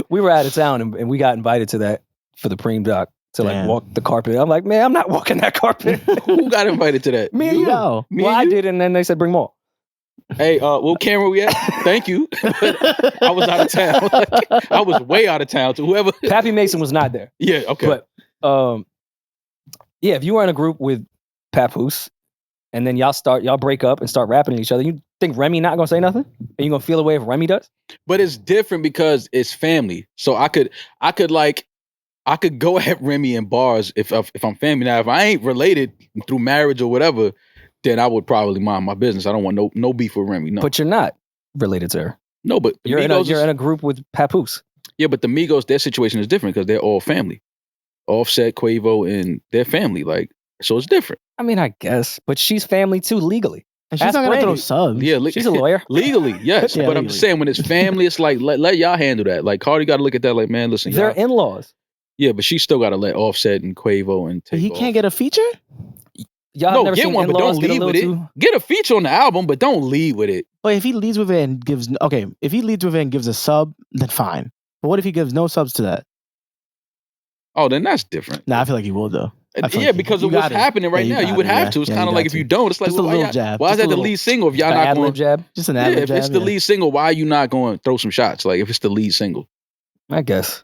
S3: We were out of town and we got invited to that for the Supreme doc to like walk the carpet. I'm like, man, I'm not walking that carpet.
S2: Who got invited to that?
S3: Me and you.
S1: No.
S3: Well, I did, and then they said bring more.
S2: Hey, what camera we at? Thank you. I was out of town. I was way out of town. To whoever.
S3: Pappy Mason was not there.
S2: Yeah. Okay.
S3: But yeah, if you were in a group with Papoose, and then y'all break up and start rapping at each other, you think Remy not gonna say nothing? Are you gonna feel the way if Remy does?
S2: But it's different because it's family. So I could go at Remy in bars if I'm family. Now, if I ain't related through marriage or whatever, then I would probably mind my business. I don't want no beef with Remy. No.
S3: But you're not related to her.
S2: No, but
S3: you're in a group with Papoose.
S2: Yeah, but the Migos, their situation is different because they're all family. Offset, Quavo, and their family. Like, so it's different.
S3: I mean, I guess, but she's family too legally.
S1: And she's not gonna throw subs.
S2: Yeah,
S3: she's a lawyer.
S2: Legally, yes.
S1: Yeah,
S2: but I'm just saying, when it's family, it's like let y'all handle that. Like Cardi got to look at that. Like, man, listen,
S3: they're in-laws.
S2: Yeah, but she still got to let Offset and Quavo and take.
S1: He can't get a feature.
S3: Y'all never
S2: get
S3: seen
S2: one, but don't lead with it. Get a feature on the album, but don't lead with it.
S1: But if he leads with it and gives a sub, then fine. But what if he gives no subs to that?
S2: Oh, then that's different.
S1: Nah, I feel like he will though.
S2: Yeah, because of what's happening right now, you would have to. It's kind of like if you don't, it's like
S1: just a little jab.
S2: Why is that the lead single if y'all not going
S3: jab?
S1: Just an ad-lib jab.
S2: If it's the lead single, why are you not going to throw some shots? Like if it's the lead single,
S3: I guess.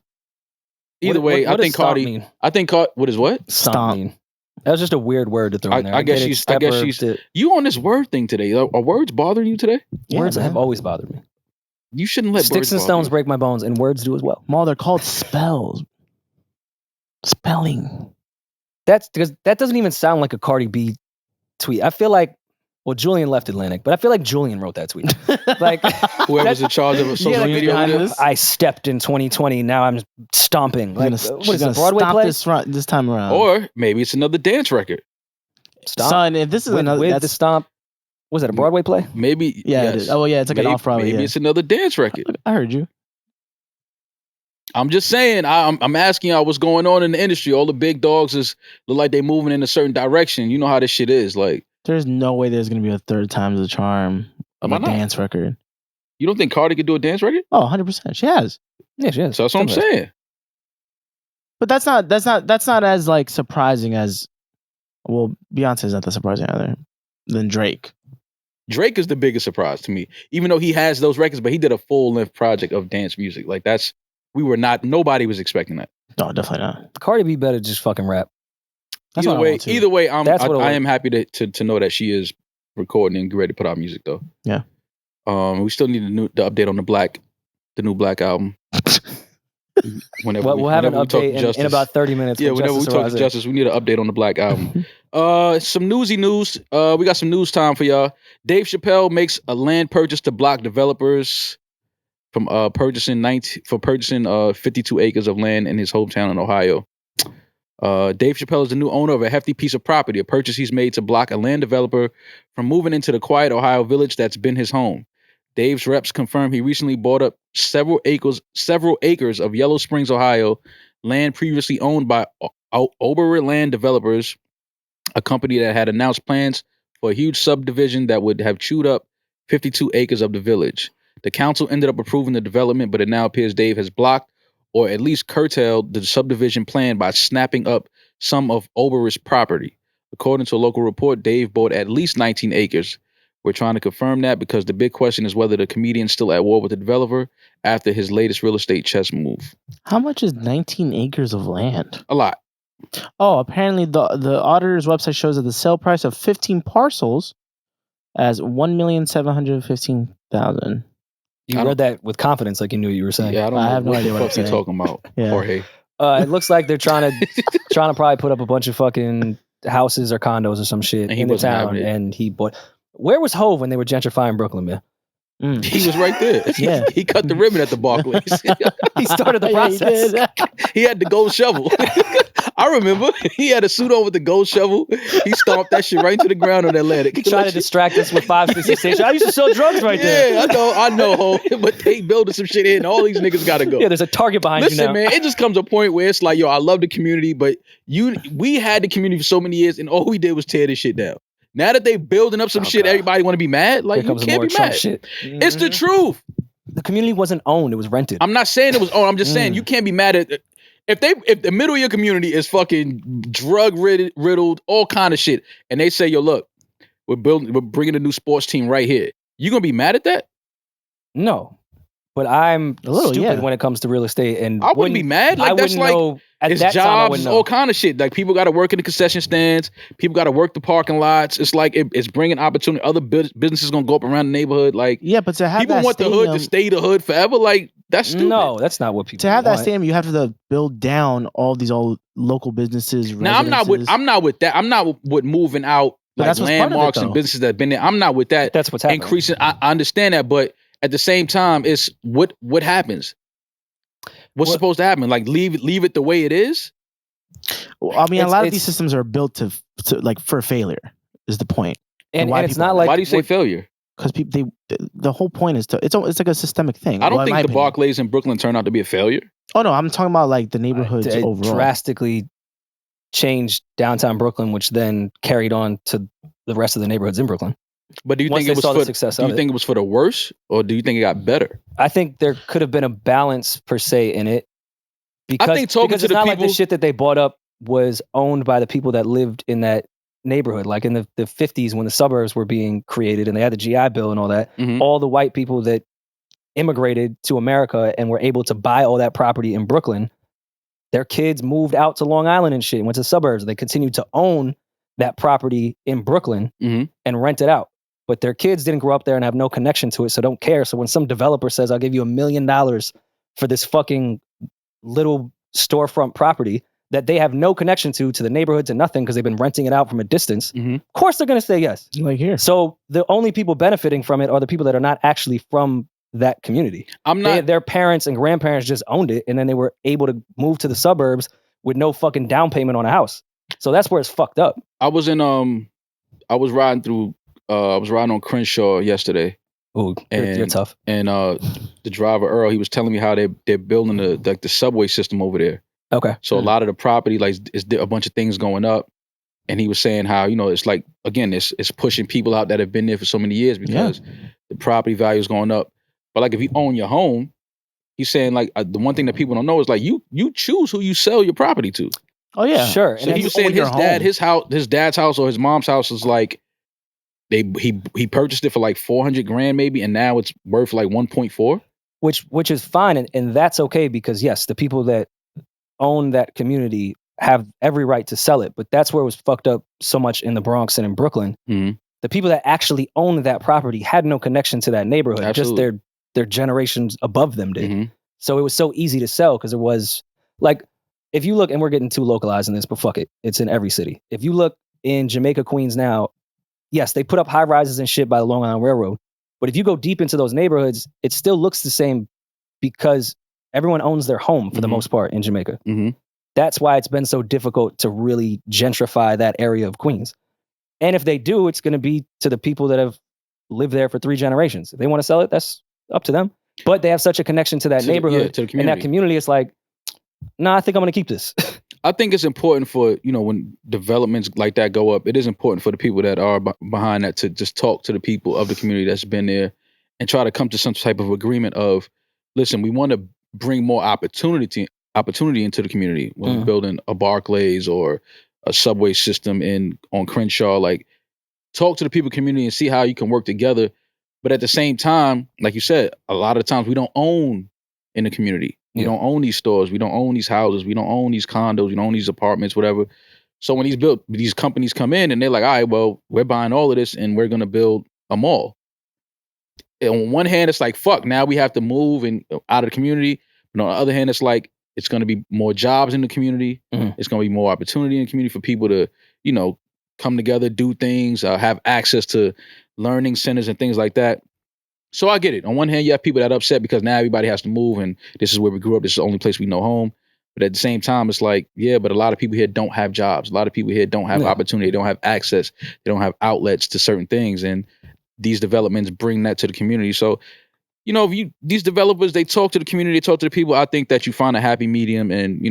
S2: Either way, I think Cardi.
S3: Mean?
S2: I think what is what?
S3: Stomp. Mean? That was just a weird word to throw in there.
S2: I guess she's. You on this word thing today? Are words bothering you today?
S3: Words have always bothered me.
S2: You shouldn't let
S3: sticks and stones break my bones, and words do as well.
S1: Maul, they're called spells. Spelling.
S3: That's because that doesn't even sound like a Cardi B tweet. I feel like, well, Julian left Atlantic, but I feel like Julian wrote that tweet. Like
S2: whoever's in charge of social media behind this.
S3: I stepped in 2020. Now I'm stomping. Like, what is it? Broadway play
S1: this time around,
S2: or maybe it's another dance record.
S3: Stomp?
S1: Son, if this is another
S3: the stomp. Was it a Broadway play?
S2: Maybe.
S1: Yeah. Yes. It is. Oh yeah, it's like an off-Broadway.
S2: Maybe it's another dance record.
S1: I heard you.
S2: I'm just saying, I'm asking y'all what's going on in the industry. All the big dogs look like they moving in a certain direction. You know how this shit is. Like,
S1: there's no way there's gonna be a third time's the charm of a dance record.
S2: You don't think Cardi could do a dance record?
S1: Oh, 100%. She has.
S3: Yeah, she has.
S2: So that's what I'm saying.
S1: But that's not as like surprising as, well, Beyonce's not that surprising either than Drake.
S2: Drake is the biggest surprise to me, even though he has those records, but he did a full length project of dance music. Like nobody was expecting that.
S1: No, definitely not.
S3: Cardi B better just fucking rap.
S2: Either way, I am happy to know that she is recording and ready to put out music though.
S1: Yeah.
S2: We still need the update on the new Black album.
S3: We'll have an update in about 30 minutes.
S2: Yeah, whenever we talk to Justice, we need an update on the Black album. Some newsy news. We got some news time for y'all. Dave Chappelle makes a land purchase to block developers from purchasing 52 acres of land in his hometown in Ohio. Dave Chappelle is the new owner of a hefty piece of property, a purchase he's made to block a land developer from moving into the quiet Ohio village that's been his home. Dave's reps confirmed he recently bought up several acres of Yellow Springs, Ohio, land previously owned by Oberland Land Developers, a company that had announced plans for a huge subdivision that would have chewed up 52 acres of the village. The council ended up approving the development, but it now appears Dave has blocked or at least curtailed the subdivision plan by snapping up some of Oberland's property. According to a local report, Dave bought at least 19 acres. We're trying to confirm that because the big question is whether the comedian's still at war with the developer after his latest real estate chess move.
S1: How much is 19 acres of land?
S2: A lot.
S1: Oh, apparently the auditor's website shows that the sale price of 15 parcels as $1,715,000.
S3: You read that with confidence, like you knew what you were saying.
S2: Yeah, I have no idea what you're talking about.
S3: Yeah.
S2: Jorge.
S3: It looks like they're trying to probably put up a bunch of fucking houses or condos or some shit in the town, and he bought. Where was Hove when they were gentrifying Brooklyn, man?
S2: He was right there.
S1: Yeah,
S2: he cut the ribbon at the Barclays.
S3: He started the process.
S2: He had the gold shovel. I remember he had a suit on with the gold shovel. He stomped that shit right into the ground on Atlantic.
S3: He tried to distract us with 566. I used to sell drugs right there.
S2: Yeah, I know, ho. But they building some shit in. All these niggas gotta go.
S3: Yeah, there's a target behind you now.
S2: Listen, man, it just comes a point where it's like, yo, I love the community, but we had the community for so many years, and all we did was tear this shit down. Now that they building up some shit, God. Everybody want to be mad. Like, you can't be mad. Shit. It's the truth.
S3: The community wasn't owned; it was rented.
S2: I'm not saying it was owned. I'm just saying you can't be mad at if the middle of your community is fucking drug riddled, all kind of shit, and they say, yo, look, we're bringing a new sports team right here. You gonna be mad at that?
S3: No. But I'm stupid when it comes to real estate, and
S2: I wouldn't be mad. Like, that's like it's jobs, all kind of shit. Like, people got to work in the concession stands. People got to work the parking lots. It's like it's bringing opportunity. Other businesses gonna go up around the neighborhood. Like,
S1: yeah, but to have
S2: people want the hood to stay the hood forever. Like, that's stupid.
S3: No, that's not what people.
S1: To have that stadium, you have to build down all these old local businesses.
S2: Now, I'm not with that. I'm not with moving out like landmarks and businesses that have been there. I'm not with that.
S3: That's what's happening.
S2: Increasing. I understand that, but at the same time, it's what happens. What's supposed to happen? Like, leave it the way it is.
S1: Well, I mean, a lot of these systems are built to like for failure. Is the point?
S3: And it's not like,
S2: why do you say failure?
S1: Because people, the whole point is it's like a systemic thing.
S2: I don't think the Barclays in Brooklyn turned out to be a failure.
S1: Oh no, I'm talking about like the neighborhoods overall.
S3: Drastically changed downtown Brooklyn, which then carried on to the rest of the neighborhoods in Brooklyn.
S2: But do you think it was for the worse, or do you think it got better?
S3: I think there could have been a balance per se in it. Because it's not like the shit that they bought up was owned by the people that lived in that neighborhood. Like in the 50s when the suburbs were being created and they had the GI Bill and all that, all the white people that immigrated to America and were able to buy all that property in Brooklyn, their kids moved out to Long Island and shit and went to the suburbs. They continued to own that property in Brooklyn and rent it out. But their kids didn't grow up there and have no connection to it, so don't care. So when some developer says, I'll give you $1 million for this fucking little storefront property that they have no connection to the neighborhood, to nothing, because they've been renting it out from a distance, of course they're going to say yes.
S1: Like here.
S3: So the only people benefiting from it are the people that are not actually from that community. Their parents and grandparents just owned it, and then they were able to move to the suburbs with no fucking down payment on a house. So that's where it's fucked up.
S2: I was riding on Crenshaw yesterday.
S3: Ooh, you're tough.
S2: And the driver, Earl, he was telling me how they're building the subway system over there.
S3: Okay.
S2: So a lot of the property, like, is a bunch of things going up. And he was saying how, it's like, again, it's pushing people out that have been there for so many years because the property value is going up. But like, if you own your home, he's saying like, the one thing that people don't know is like, you choose who you sell your property to.
S1: Oh yeah.
S3: Sure.
S2: So he was saying his dad's house or his mom's house is like, he purchased it for like $400,000 maybe, and now it's worth like 1.4.
S3: Which is fine, and that's okay, because yes, the people that own that community have every right to sell it. But that's where it was fucked up so much in the Bronx and in Brooklyn. The people that actually owned that property had no connection to that neighborhood. Absolutely. Just their generations above them did. So it was so easy to sell because it was like, if you look, and we're getting too localized in this, but fuck it, it's in every city. If you look in Jamaica, Queens now, yes, they put up high rises and shit by the Long Island Railroad. But if you go deep into those neighborhoods, it still looks the same because everyone owns their home for the most part in Jamaica. That's why it's been so difficult to really gentrify that area of Queens. And if they do, it's going to be to the people that have lived there for 3 generations. If they want to sell it, that's up to them. But they have such a connection to that neighborhood, to the community. And that community is like, nah, I think I'm going to keep this.
S2: I think it's important for, when developments like that go up, it is important for the people that are behind that to just talk to the people of the community that's been there and try to come to some type of agreement of, listen, we want to bring more opportunity into the community when we're building a Barclays or a subway system on Crenshaw. Like, talk to the people community and see how you can work together. But at the same time, like you said, a lot of times we don't own in the community. We don't own these stores. We don't own these houses. We don't own these condos. We don't own these apartments, whatever. So when these companies come in and they're like, all right, well, we're buying all of this and we're going to build a mall. And on one hand, it's like, fuck, now we have to move out of the community. But on the other hand, it's like, it's going to be more jobs in the community. It's going to be more opportunity in the community for people to, come together, do things, have access to learning centers and things like that. So I get it. On one hand, you have people that are upset because now everybody has to move and this is where we grew up. This is the only place we know home. But at the same time, it's like, yeah, but a lot of people here don't have jobs. A lot of people here don't have opportunity. They don't have access. They don't have outlets to certain things. And these developments bring that to the community. So, if these developers, they talk to the community, they talk to the people, I think that you find a happy medium and,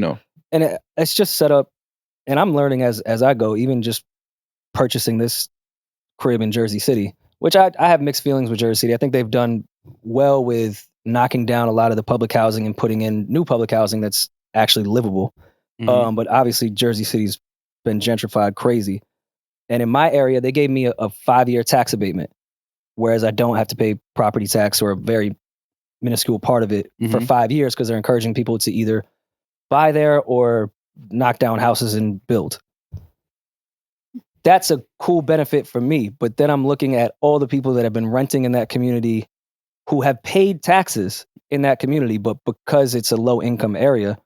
S3: And it's just set up, and I'm learning as I go, even just purchasing this crib in Jersey City, which I have mixed feelings with Jersey City. I think they've done well with knocking down a lot of the public housing and putting in new public housing that's actually livable. But obviously Jersey City's been gentrified crazy. And in my area, they gave me a 5-year tax abatement, whereas I don't have to pay property tax or a very minuscule part of it for 5 years because they're encouraging people to either buy there or knock down houses and build. That's a cool benefit for me. But then I'm looking at all the people that have been renting in that community who have paid taxes in that community, but because it's a low income area,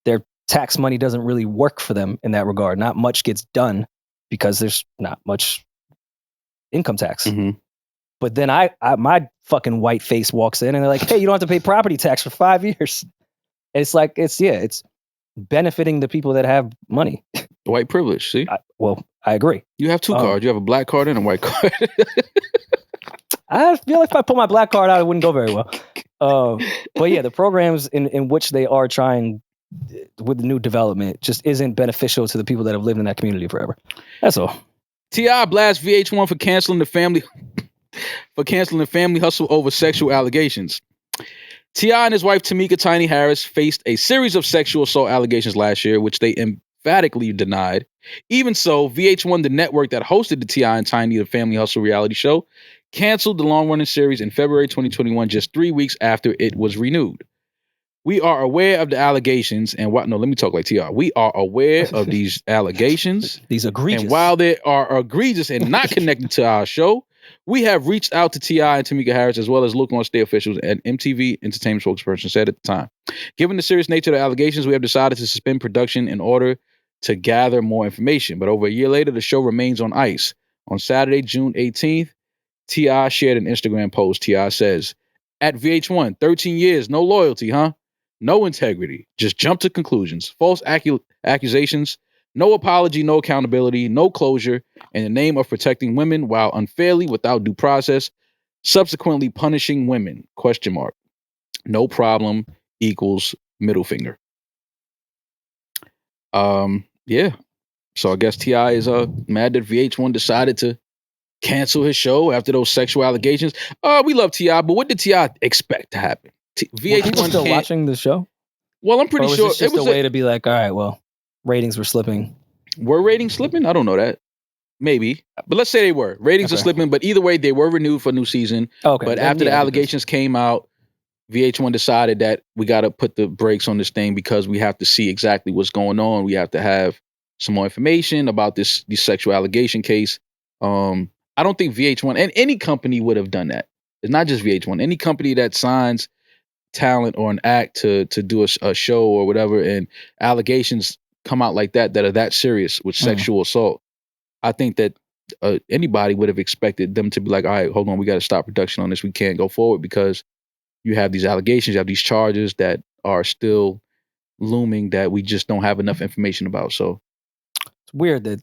S3: their tax money doesn't really work for them in that regard. Not much gets done because there's not much income tax. But then I my fucking white face walks in and they're like, hey, you don't have to pay property tax for 5 years. And it's like, it's benefiting the people that have money.
S2: White privilege, see?
S3: I agree.
S2: You have two cards. You have a black card and a white card.
S3: I feel like if I put my black card out, it wouldn't go very well. But yeah, the programs in which they are trying with the new development just isn't beneficial to the people that have lived in that community forever. That's all.
S2: T.I. blasts VH1 for canceling the family hustle over sexual allegations. T.I. and his wife Tamika Tiny Harris faced a series of sexual assault allegations last year, which they emphatically denied. Even so, VH1, the network that hosted the T.I. and Tiny the Family Hustle reality show, canceled the long-running series in February 2021, just 3 weeks after it was renewed. We are aware of the allegations and let me talk like T.I. We are aware of these allegations.
S3: These egregious.
S2: And while they are egregious and not connected to our show, we have reached out to T.I. and Tamika Harris as well as local and state officials, and MTV Entertainment spokesperson said at the time. Given the serious nature of the allegations, we have decided to suspend production in order to gather more information. But over a year later, the show remains on ice. On Saturday, June 18th, T.I. shared an Instagram post. T.I. says, at VH1, 13 years, no loyalty, huh? No integrity. Just jump to conclusions. False accusations. No apology, no accountability, no closure, in the name of protecting women while unfairly, without due process, subsequently punishing women, ? No problem equals middle finger. Yeah. So I guess T.I. is mad that VH1 decided to cancel his show after those sexual allegations. We love T.I., but what did T.I. expect to happen?
S3: VH1 still watching the show?
S2: Well, I'm pretty sure
S3: it was a way to be like, all right, well, ratings were slipping.
S2: Were ratings slipping? I don't know that. Maybe. But let's say they were. Ratings are slipping, but either way, they were renewed for a new season.
S3: Okay.
S2: But after the allegations came out, VH1 decided that we got to put the brakes on this thing because we have to see exactly what's going on. We have to have some more information about this sexual allegation case. I don't think VH1 and any company would have done that. It's not just VH1. Any company that signs talent or an act to do a show or whatever, and allegations come out like that are that serious with sexual assault, I think that anybody would have expected them to be like, all right, hold on, we got to stop production on this. We can't go forward because you have these allegations, you have these charges that are still looming that we just don't have enough information about. So
S3: it's weird that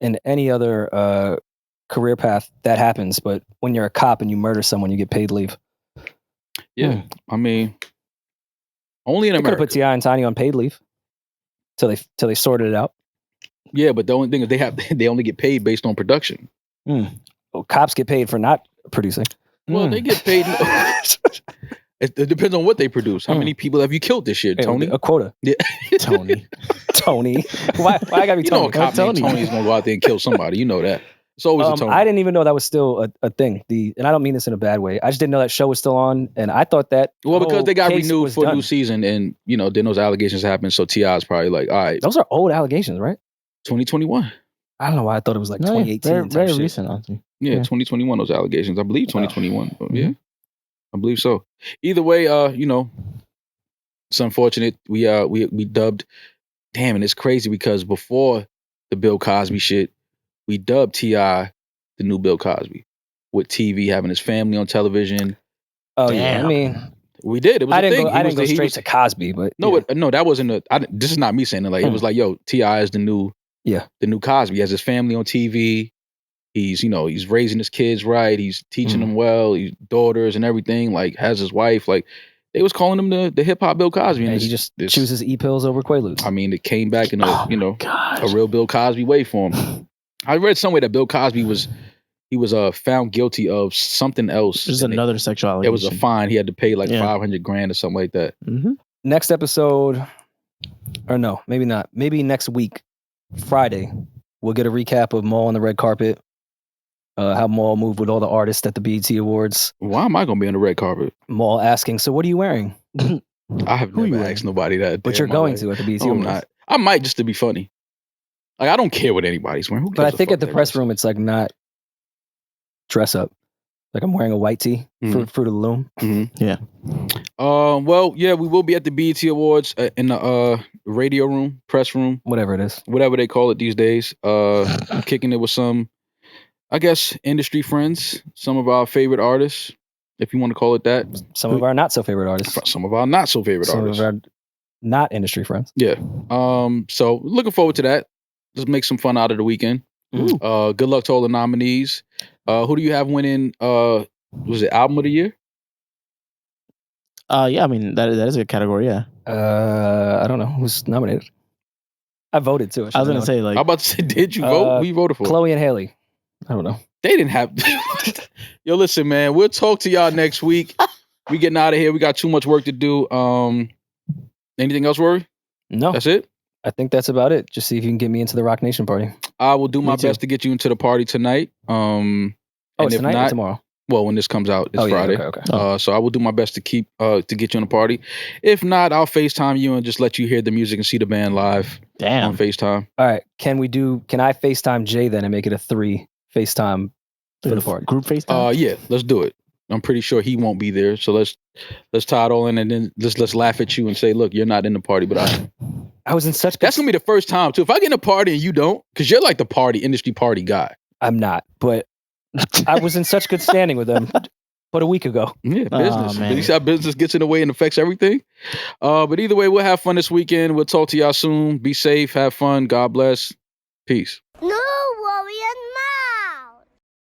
S3: in any other career path that happens, but when you're a cop and you murder someone, you get paid leave.
S2: Yeah, I mean, only in America.
S3: Could have put T.I. and Tiny on paid leave till they sorted it out.
S2: Yeah, but the only thing is they only get paid based on production.
S3: Well, cops get paid for not producing.
S2: Well, they get paid. It depends on what they produce. How many people have you killed this year, Tony?
S3: A quota.
S2: Yeah,
S3: Tony. Why I gotta be Tony?
S2: You know, a cop named Tony's gonna go out there and kill somebody. You know that. It's always a Tony.
S3: I didn't even know that was still a thing. And I don't mean this in a bad way. I just didn't know that show was still on, and I thought that
S2: because they got renewed for a new season, and then those allegations happened. So T.I. is probably like, all right,
S3: those are old allegations, right?
S2: 2021.
S3: I don't know why I thought it was like 2018.
S1: Very recent, honestly.
S2: Yeah, 2021. Those allegations, I believe 2021. Yeah, I believe so. Either way, it's unfortunate. We dubbed. Damn, and it's crazy because before the Bill Cosby shit, we dubbed T.I. the new Bill Cosby, with TV having his family on television.
S3: Oh, yeah. I mean,
S2: We did. It was
S3: I didn't go straight to Cosby, but
S2: no, that wasn't this is not me saying it. Like it was like, yo, T.I. is the new Cosby. He has his family on TV. He's he's raising his kids right. He's teaching them well. His daughters and everything. Like has his wife. Like they was calling him the hip hop Bill Cosby.
S3: And he just chooses E-pills over Quaaludes.
S2: I mean, it came back in a a real Bill Cosby way for him. I read somewhere that Bill Cosby was found guilty of something else.
S1: There's another sexual allegation.
S2: It was a fine. He had to pay like $500,000 or something like that.
S1: Mm-hmm.
S3: Next episode, or no, maybe not. Maybe next week, Friday, we'll get a recap of Maul on the red carpet. How Maul moved with all the artists at the BET Awards.
S2: Why am I going to be on the red carpet?
S3: Maul asking, so what are you wearing?
S2: I have never asked nobody that.
S3: But you're going to at the BET Awards.
S2: I'm not. I might just to be funny. Like, I don't care what anybody's wearing.
S3: But I think at the press room, it's like not dress up. Like I'm wearing a white tee, Fruit of the Loom.
S2: Mm-hmm. Yeah. Well, yeah, we will be at the BET Awards in the radio room, press room.
S3: Whatever it is.
S2: Whatever they call it these days. Kicking it with some, I guess, industry friends, some of our favorite artists, if you want to call it that.
S3: Some of our not so favorite artists.
S2: Some of our not so favorite artists.
S3: Some of our not industry friends.
S2: Yeah. So looking forward to that. Let's make some fun out of the weekend. Good luck to all the nominees. Who do you have winning? Was it album of the year?
S1: Yeah, I mean that is a category. Yeah.
S3: I don't know who's nominated. I voted too.
S1: I was gonna say like.
S2: I'm about to say, did you vote? Who you voted for?
S3: Chloe and Haley. I don't know.
S2: They didn't have. Yo, listen, man. We'll talk to y'all next week. We getting out of here. We got too much work to do. Anything else, Rory?
S3: No.
S2: That's it?
S3: I think that's about it. Just see if you can get me into the Rock Nation party.
S2: I will do my best to get you into the party tonight.
S3: And if tonight or tomorrow?
S2: Well, when this comes out, it's Friday.
S3: Yeah, okay.
S2: So I will do my best to keep to get you on the party. If not, I'll FaceTime you and just let you hear the music and see the band live.
S1: Damn.
S2: On FaceTime.
S3: All right. Can I FaceTime Jay then and make it a 3 FaceTime for the party?
S1: Group FaceTime?
S2: Yeah, let's do it. I'm pretty sure he won't be there. So let's tie it all in and then let's laugh at you and say, look, you're not in the party, but
S3: I was in such.
S2: That's gonna be the first time too. If I get in a party and you don't, because you're like the industry party guy.
S3: I'm not, but I was in such good standing with them but a week ago.
S2: Yeah, business. At least our business gets in the way and affects everything. But either way, we'll have fun this weekend. We'll talk to y'all soon. Be safe. Have fun. God bless. Peace.